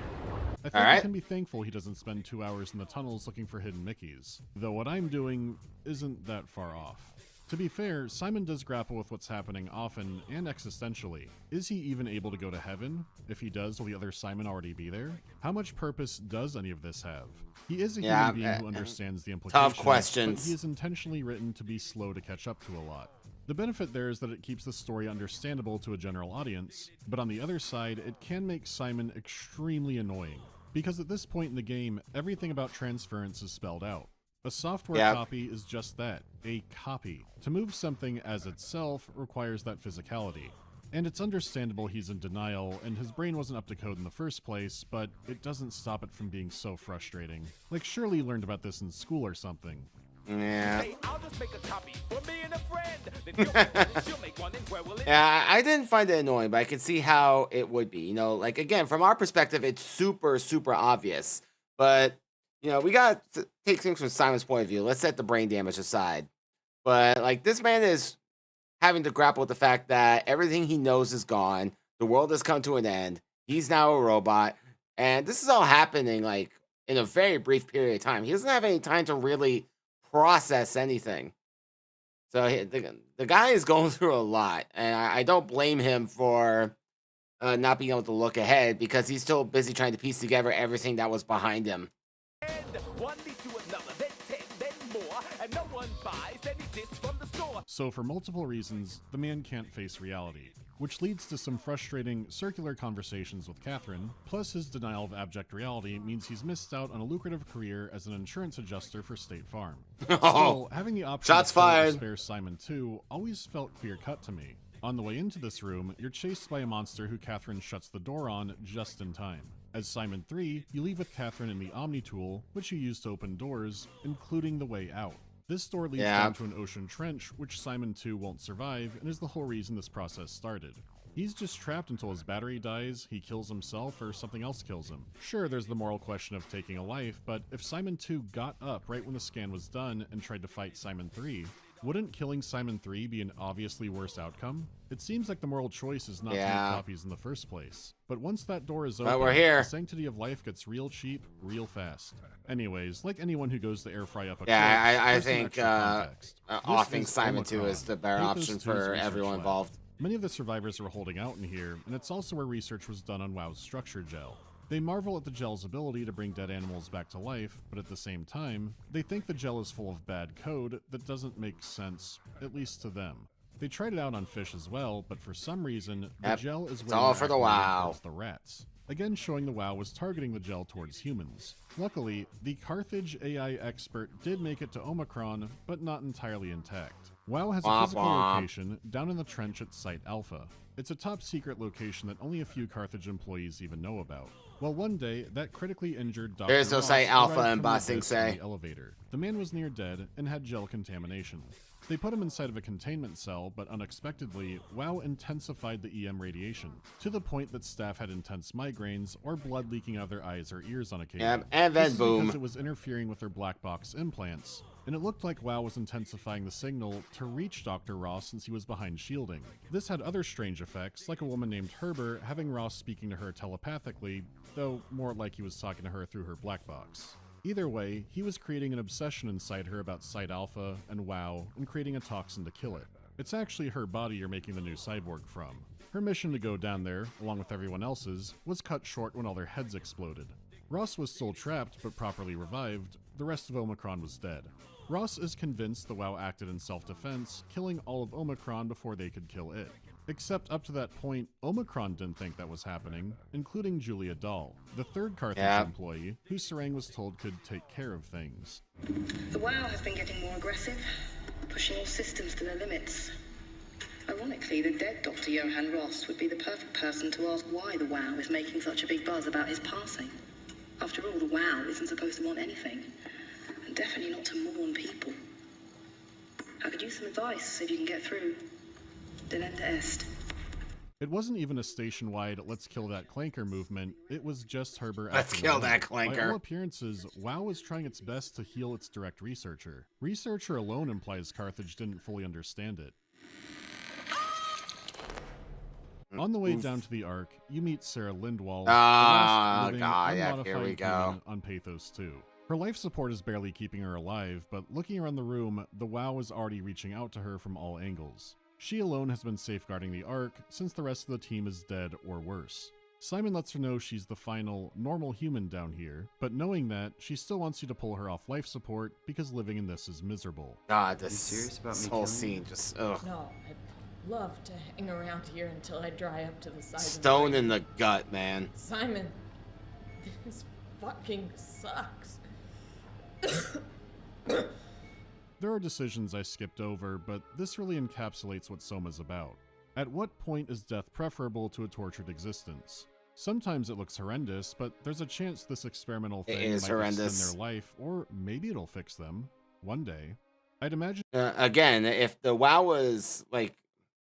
think we can be thankful he doesn't spend 2 hours in the tunnels looking for hidden Mickeys, though what I'm doing isn't that far off. To be fair, Simon does grapple with what's happening often and existentially. Is he even able to go to heaven? If he does, will the other Simon already be there? How much purpose does any of this have? He is a human being who understands the implications, tough questions. but he is intentionally written to be slow to catch up to a lot. The benefit there is that it keeps the story understandable to a general audience, but on the other side, it can make Simon extremely annoying, because at this point in the game, everything about transference is spelled out. A software copy is just that, a copy. To move something as itself requires that physicality. And it's understandable he's in denial, and his brain wasn't up to code in the first place, but it doesn't stop it from being so frustrating. Like, surely you learned about this in school or something. Yeah. Hey, I'll just make a copy for me and a friend. Then she'll make one, and where will it Yeah, I didn't find it annoying, but I could see how it would be. Like, again, from our perspective, it's super, super obvious. But, we got to take things from Simon's point of view. Let's set the brain damage aside. But like this man is having to grapple with the fact that everything he knows is gone. The world has come to an end. He's now a robot, and this is all happening like in a very brief period of time. He doesn't have any time to really process anything. So the guy is going through a lot, and I don't blame him for not being able to look ahead because he's still busy trying to piece together everything that was behind him. One lead to another, then 10, then more, and no one buys any discs from the store. So for multiple reasons, the man can't face reality, which leads to some frustrating circular conversations with Catherine, plus his denial of abject reality means he's missed out on a lucrative career as an insurance adjuster for State Farm. Still, having the option Shots to kill or fired. spare Simon too always felt clear-cut to me. On the way into this room, you're chased by a monster who Catherine shuts the door on just in time. As Simon 3, you leave with Catherine in the Omni tool, which you use to open doors, including the way out. This door leads down to an ocean trench, which Simon 2 won't survive, and is the whole reason this process started. He's just trapped until his battery dies, he kills himself, or something else kills him. Sure, there's the moral question of taking a life, but if Simon 2 got up right when the scan was done and tried to fight Simon 3, wouldn't killing Simon 3 be an obviously worse outcome? It seems like the moral choice is not to make copies in the first place. But once that door is open, we're here. The sanctity of life gets real cheap, real fast. Anyways, like anyone who goes to air fry up a I corpse, think offing Simon 2 is the better option for everyone involved. Many of the survivors were holding out in here, and it's also where research was done on WoW's structure gel. They marvel at the gel's ability to bring dead animals back to life, but at the same time, they think the gel is full of bad code that doesn't make sense, at least to them. They tried it out on fish as well, but for some reason, the gel is way all for the WoW. towards the rats. Again showing the WoW was targeting the gel towards humans. Luckily, the Carthage AI expert did make it to Omicron, but not entirely intact. WoW has a physical location down in the trench at Site Alpha. It's a top secret location that only a few Carthage employees even know about. Well, one day, that critically injured Dr. There's no Ross Site Alpha arrived in from Ba the Sing abyss in Se. the elevator. The man was near dead and had gel contamination. They put him inside of a containment cell, but unexpectedly, WoW intensified the EM radiation, to the point that staff had intense migraines or blood leaking out of their eyes or ears on occasion. And This then is boom. because it was interfering with their black box implants, and it looked like WoW was intensifying the signal to reach Dr. Ross since he was behind shielding. This had other strange effects, like a woman named Herber having Ross speaking to her telepathically, though more like he was talking to her through her black box. Either way, he was creating an obsession inside her about Site Alpha and WoW, and creating a toxin to kill it. It's actually her body you're making the new cyborg from. Her mission to go down there, along with everyone else's, was cut short when all their heads exploded. Ross was still trapped, but properly revived. The rest of Omicron was dead. Ross is convinced the WoW acted in self-defense, killing all of Omicron before they could kill it. Except up to that point, Omicron didn't think that was happening, including Julia Dahl, the third Carthage employee, who Sarang was told could take care of things. The WoW has been getting more aggressive, pushing all systems to their limits. Ironically, the dead Dr. Johann Ross would be the perfect person to ask why the WoW is making such a big buzz about his passing. After all, the WoW isn't supposed to want anything, and definitely not to mourn people. I could use some advice if you can get through. Delenda est. It wasn't even a station-wide "let's kill that clanker" movement, it was just Herber Let's after kill the that win. By clanker. all appearances, WoW was trying its best to heal its direct researcher. Researcher alone implies Carthage didn't fully understand it. On the way down to the Ark, you meet Sarah Lindwall, the last living, unmodified here we go. human on Pathos 2. Her life support is barely keeping her alive, but looking around the room, the WoW is already reaching out to her from all angles. She alone has been safeguarding the Ark, since the rest of the team is dead or worse. Simon lets her know she's the final, normal human down here, but knowing that, she still wants you to pull her off life support, because living in this is miserable. God, this whole scene just, ugh. No, I'd love to hang around here until I dry up to the size Stone of in the gut, man. Simon, this fucking sucks. There are decisions I skipped over, but this really encapsulates what Soma's about. At what point is death preferable to a tortured existence? Sometimes it looks horrendous, but there's a chance this experimental thing might extend their life, or maybe it'll fix them. One day. I'd imagine... Again, if the WoW was, like,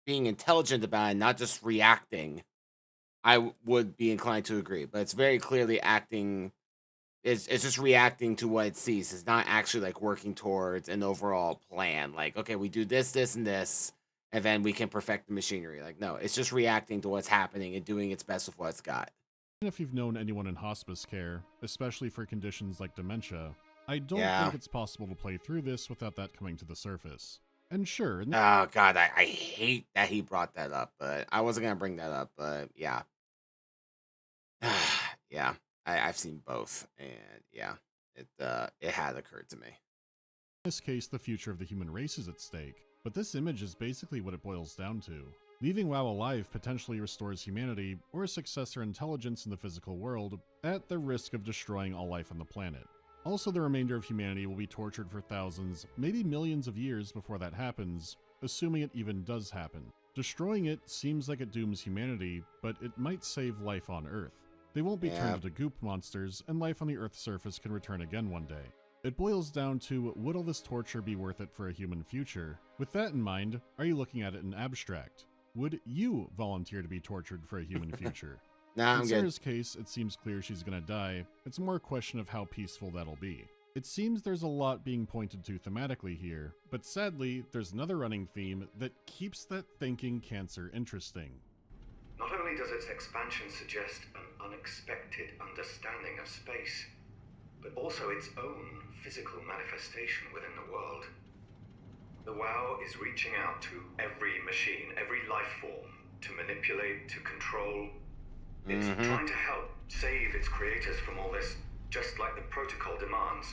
being intelligent about it, not just reacting, I would be inclined to agree. But it's very clearly acting it's just reacting to what it sees. It's not actually like working towards an overall plan. Like, okay, we do this, this, and this, and then we can perfect the machinery. Like, no, it's just reacting to what's happening and doing its best with what it's got. And if you've known anyone in hospice care, especially for conditions like dementia, I don't Yeah. think it's possible to play through this without that coming to the surface. And sure, Oh god, I hate that he brought that up, but I wasn't gonna bring that up, but yeah. Yeah. I've seen both, and yeah, it had occurred to me. in this case, the future of the human race is at stake, but this image is basically what it boils down to. Leaving WoW alive potentially restores humanity or a successor intelligence in the physical world at the risk of destroying all life on the planet. Also, the remainder of humanity will be tortured for thousands, maybe millions of years before that happens, assuming it even does happen. Destroying it seems like it dooms humanity, but it might save life on Earth. They won't be turned into goop monsters, and life on the Earth's surface can return again one day. It boils down to, would all this torture be worth it for a human future? With that in mind, are you looking at it in abstract? Would you volunteer to be tortured for a human future? Nah, I'm in good. Sarah's case, it seems clear she's gonna die. It's more a question of how peaceful that'll be. It seems there's a lot being pointed to thematically here, but sadly, there's another running theme that keeps that thinking cancer interesting. Not only does its expansion suggest an unexpected understanding of space, but also its own physical manifestation within the world. The WoW is reaching out to every machine, every life form, to manipulate, to control. It's trying to help save its creators from all this, just like the protocol demands.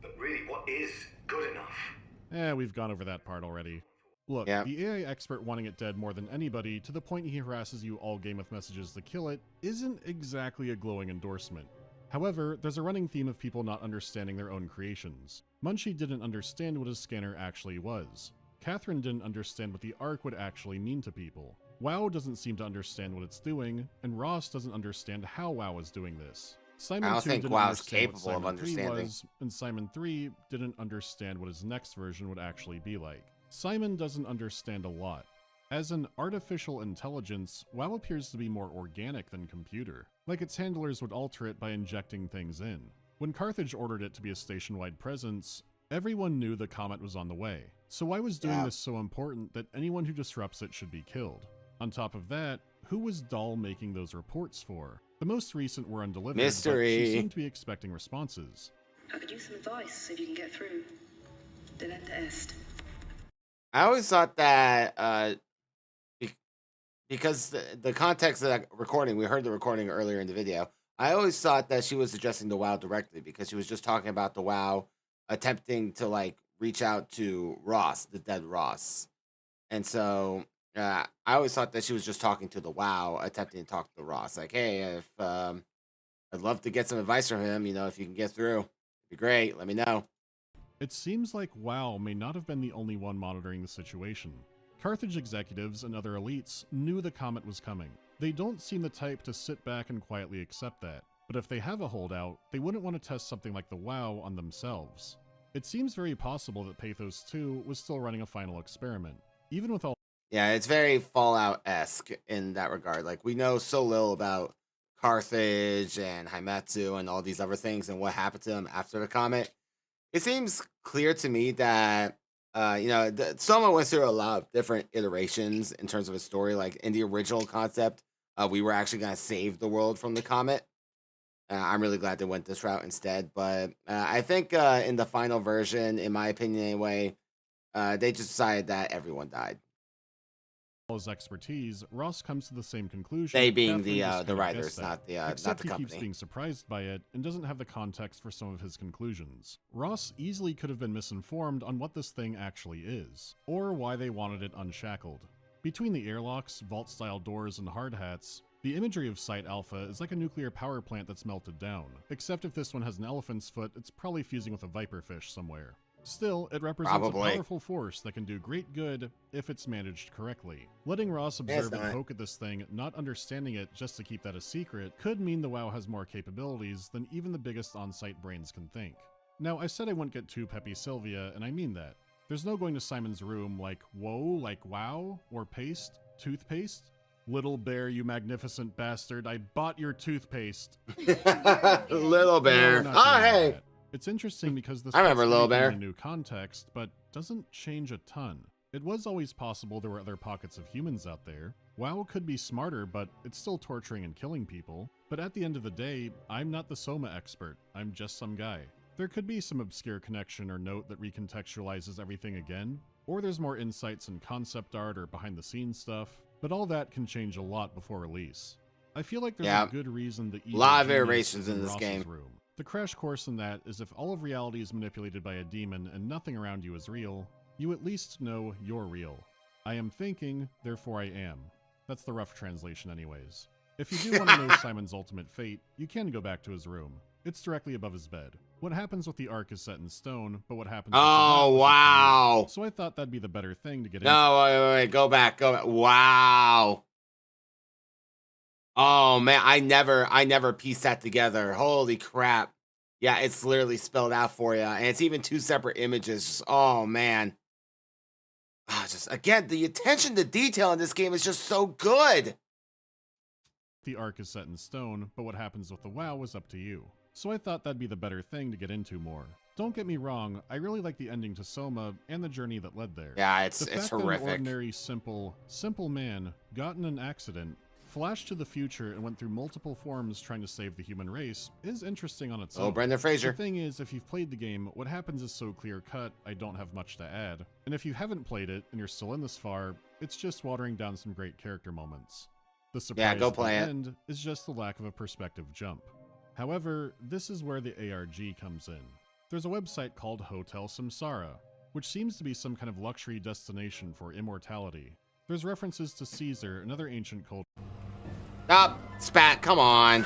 But really, what is good enough? We've gone over that part already. Look, the AI expert wanting it dead more than anybody, to the point he harasses you all game with messages to kill it, isn't exactly a glowing endorsement. However, there's a running theme of people not understanding their own creations. Munchie didn't understand what a scanner actually was. Catherine didn't understand what the Ark would actually mean to people. WoW doesn't seem to understand what it's doing, and Ross doesn't understand how WoW is doing this. Simon I don't 2 think didn't WoW's understand what capable of Simon 3 understanding. was, and Simon 3 didn't understand what his next version would actually be like. Simon doesn't understand a lot. As an artificial intelligence, WoW appears to be more organic than computer, like its handlers would alter it by injecting things in. When Carthage ordered it to be a station-wide presence, everyone knew the comet was on the way. So why was doing this so important that anyone who disrupts it should be killed? On top of that, who was Dahl making those reports for? The most recent were undelivered, but Mystery. she seemed to be expecting responses. I could use some advice if you can get through. Delenda est. I always thought that because the context of that recording, we heard the recording earlier in the video. I always thought that she was addressing the WoW directly because she was just talking about the WoW attempting to like reach out to Ross, the dead Ross. And so I always thought that she was just talking to the WoW, attempting to talk to Ross. Like, hey, if I'd love to get some advice from him, you know, if you can get through, it'd be great. Let me know. It seems like WoW may not have been the only one monitoring the situation. Carthage executives and other elites knew the comet was coming. They don't seem the type to sit back and quietly accept that, but if they have a holdout, they wouldn't want to test something like the WoW on themselves. It seems very possible that Pathos 2 was still running a final experiment. Even with all Yeah, it's very Fallout-esque in that regard. Like, we know so little about Carthage and Haimetsu and all these other things and what happened to them after the comet. It seems clear to me that, Soma went through a lot of different iterations in terms of his story. Like, in the original concept, we were actually going to save the world from the comet. I'm really glad they went this route instead. But I think in the final version, in my opinion anyway, they just decided that everyone died. his expertise, Ross comes to the same conclusion. They being Catherine just the kinda writers, guessed not at. the Except he company. keeps being surprised by it and doesn't have the context for some of his conclusions. Ross easily could have been misinformed on what this thing actually is, or why they wanted it unshackled. Between the airlocks, vault-style doors, and hard hats, the imagery of Site Alpha is like a nuclear power plant that's melted down. Except if this one has an elephant's foot, it's probably fusing with a viperfish somewhere. Still, it represents Probably. a powerful force that can do great good if it's managed correctly. Letting Ross observe and not. poke at this thing, not understanding it just to keep that a secret, could mean the WoW has more capabilities than even the biggest on-site brains can think. Now, I said I wouldn't get too peppy Sylvia, and I mean that. There's no going to Simon's room like, whoa, like wow, or paste, toothpaste. Little bear, you magnificent bastard, I bought your toothpaste. Little bear. No, Oh, hey. that. It's interesting because this I remember puts Little everything Bear. in a new context, but doesn't change a ton. It was always possible there were other pockets of humans out there. WoW could be smarter, but it's still torturing and killing people. But at the end of the day, I'm not the Soma expert. I'm just some guy. There could be some obscure connection or note that recontextualizes everything again, or there's more insights in concept art or behind-the-scenes stuff, but all that can change a lot before release. I feel like there's a good reason the evil lot of genius iterations is in this Ross's game. room. The crash course in that is if all of reality is manipulated by a demon and nothing around you is real, you at least know you're real. I am thinking, therefore I am. That's the rough translation anyways. If you do want to know Simon's ultimate fate, you can go back to his room. It's directly above his bed. What happens with the Ark is set in stone, but what happens with Oh, the wow. So I thought that'd be the better thing to get into. No, wait, go back. Wow. Oh man, I never pieced that together. Holy crap. Yeah, it's literally spelled out for you. And it's even two separate images. Just, oh man. Just again, the attention to detail in this game is just so good. The Ark is set in stone, but what happens with the WoW is up to you. So I thought that'd be the better thing to get into more. Don't get me wrong, I really like the ending to Soma and the journey that led there. Yeah, the fact horrific. That an ordinary, simple man got in an accident, flashed to the future, and went through multiple forms trying to save the human race is interesting on its own. Oh, Brendan Fraser. The thing is, if you've played the game, what happens is so clear-cut, I don't have much to add. And if you haven't played it, and you're still in this far, it's just watering down some great character moments. The surprise go at play the it. end is just the lack of a perspective jump. However, this is where the ARG comes in. There's a website called Hotel Samsara, which seems to be some kind of luxury destination for immortality. There's references to Caesar, another ancient culture. Stop, Spat, come on.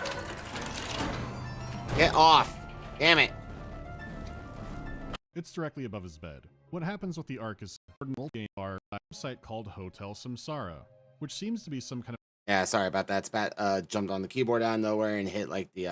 Get off. Damn it. It's directly above his bed. What happens with the Ark is a website called Hotel Samsara, which seems to be some kind of Yeah, sorry about that. Spat jumped on the keyboard out of nowhere and hit like the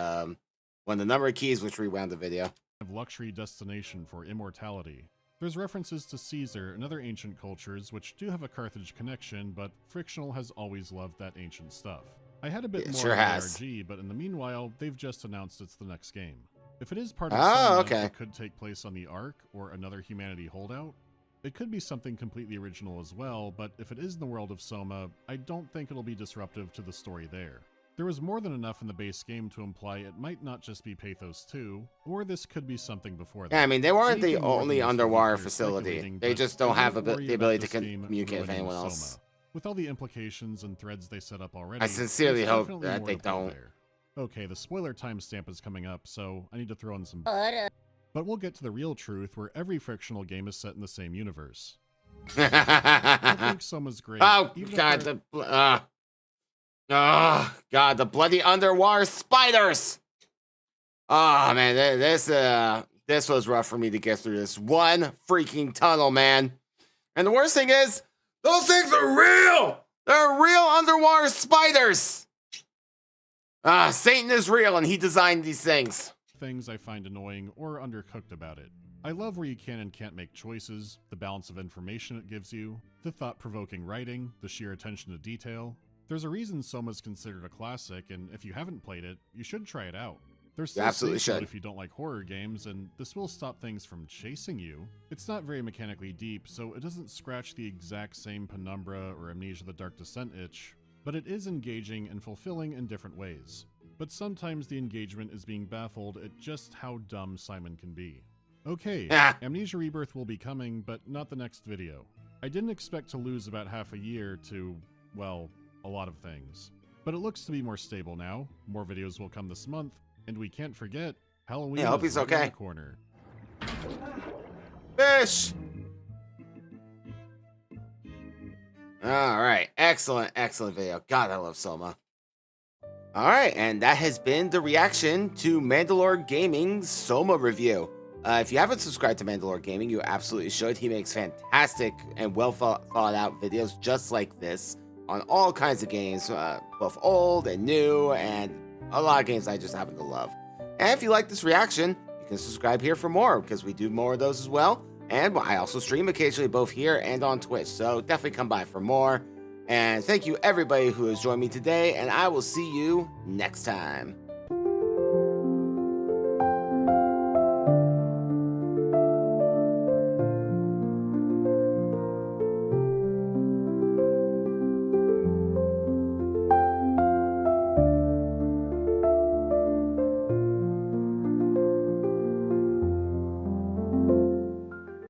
one of the number of keys, which rewound the video. Luxury destination for immortality. There's references to Caesar and other ancient cultures which do have a Carthage connection, but Frictional has always loved that ancient stuff. I had a bit more sure of has. ARG, but in the meanwhile, they've just announced it's the next game. If it is part of Oh, Soma, okay. it could take place on the Ark or another humanity holdout. It could be something completely original as well, but if it is in the world of Soma, I don't think it'll be disruptive to the story there. There was more than enough in the base game to imply it might not just be Pathos 2, or this could be something before that. Yeah, I mean, they weren't the Anything more only than this would be underwater pure facility. speculating, They but just don't I have wouldn't worry the about ability this to game communicate with ruining anyone Soma. else. With all the implications and threads they set up already, I sincerely there's hope definitely that more they to play don't. there. Okay, the spoiler timestamp is coming up, so I need to throw in some. But we'll get to the real truth, where every Frictional game is set in the same universe. I think Soma's great. Oh even if god, there- God, the bloody underwater spiders! Oh man, this was rough for me to get through this one freaking tunnel, man. And the worst thing is, those things are real! They're real underwater spiders! Satan is real and he designed these things. things I find annoying or undercooked about it. I love where you can and can't make choices, the balance of information it gives you, the thought-provoking writing, the sheer attention to detail. There's a reason Soma's considered a classic, and if you haven't played it, you should try it out. There's still absolutely safe mode should. if you don't like horror games, and this will stop things from chasing you. It's not very mechanically deep, so it doesn't scratch the exact same Penumbra or Amnesia the Dark Descent itch, but it is engaging and fulfilling in different ways. But sometimes the engagement is being baffled at just how dumb Simon can be. Okay, Amnesia Rebirth will be coming, but not the next video. I didn't expect to lose about half a year to, well, a lot of things. But it looks to be more stable now, more videos will come this month, and we can't forget, Halloween Yeah, I hope is he's right around okay. the corner. Fish! Alright, excellent video. God, I love Soma. Alright, and that has been the reaction to MandaloreGaming's Soma review. If you haven't subscribed to MandaloreGaming, you absolutely should. He makes fantastic and well thought out videos just like this on all kinds of games, both old and new, and a lot of games I just happen to love. And if you like this reaction, you can subscribe here for more, because we do more of those as well. And I also stream occasionally both here and on Twitch, so definitely come by for more. And thank you everybody who has joined me today, and I will see you next time.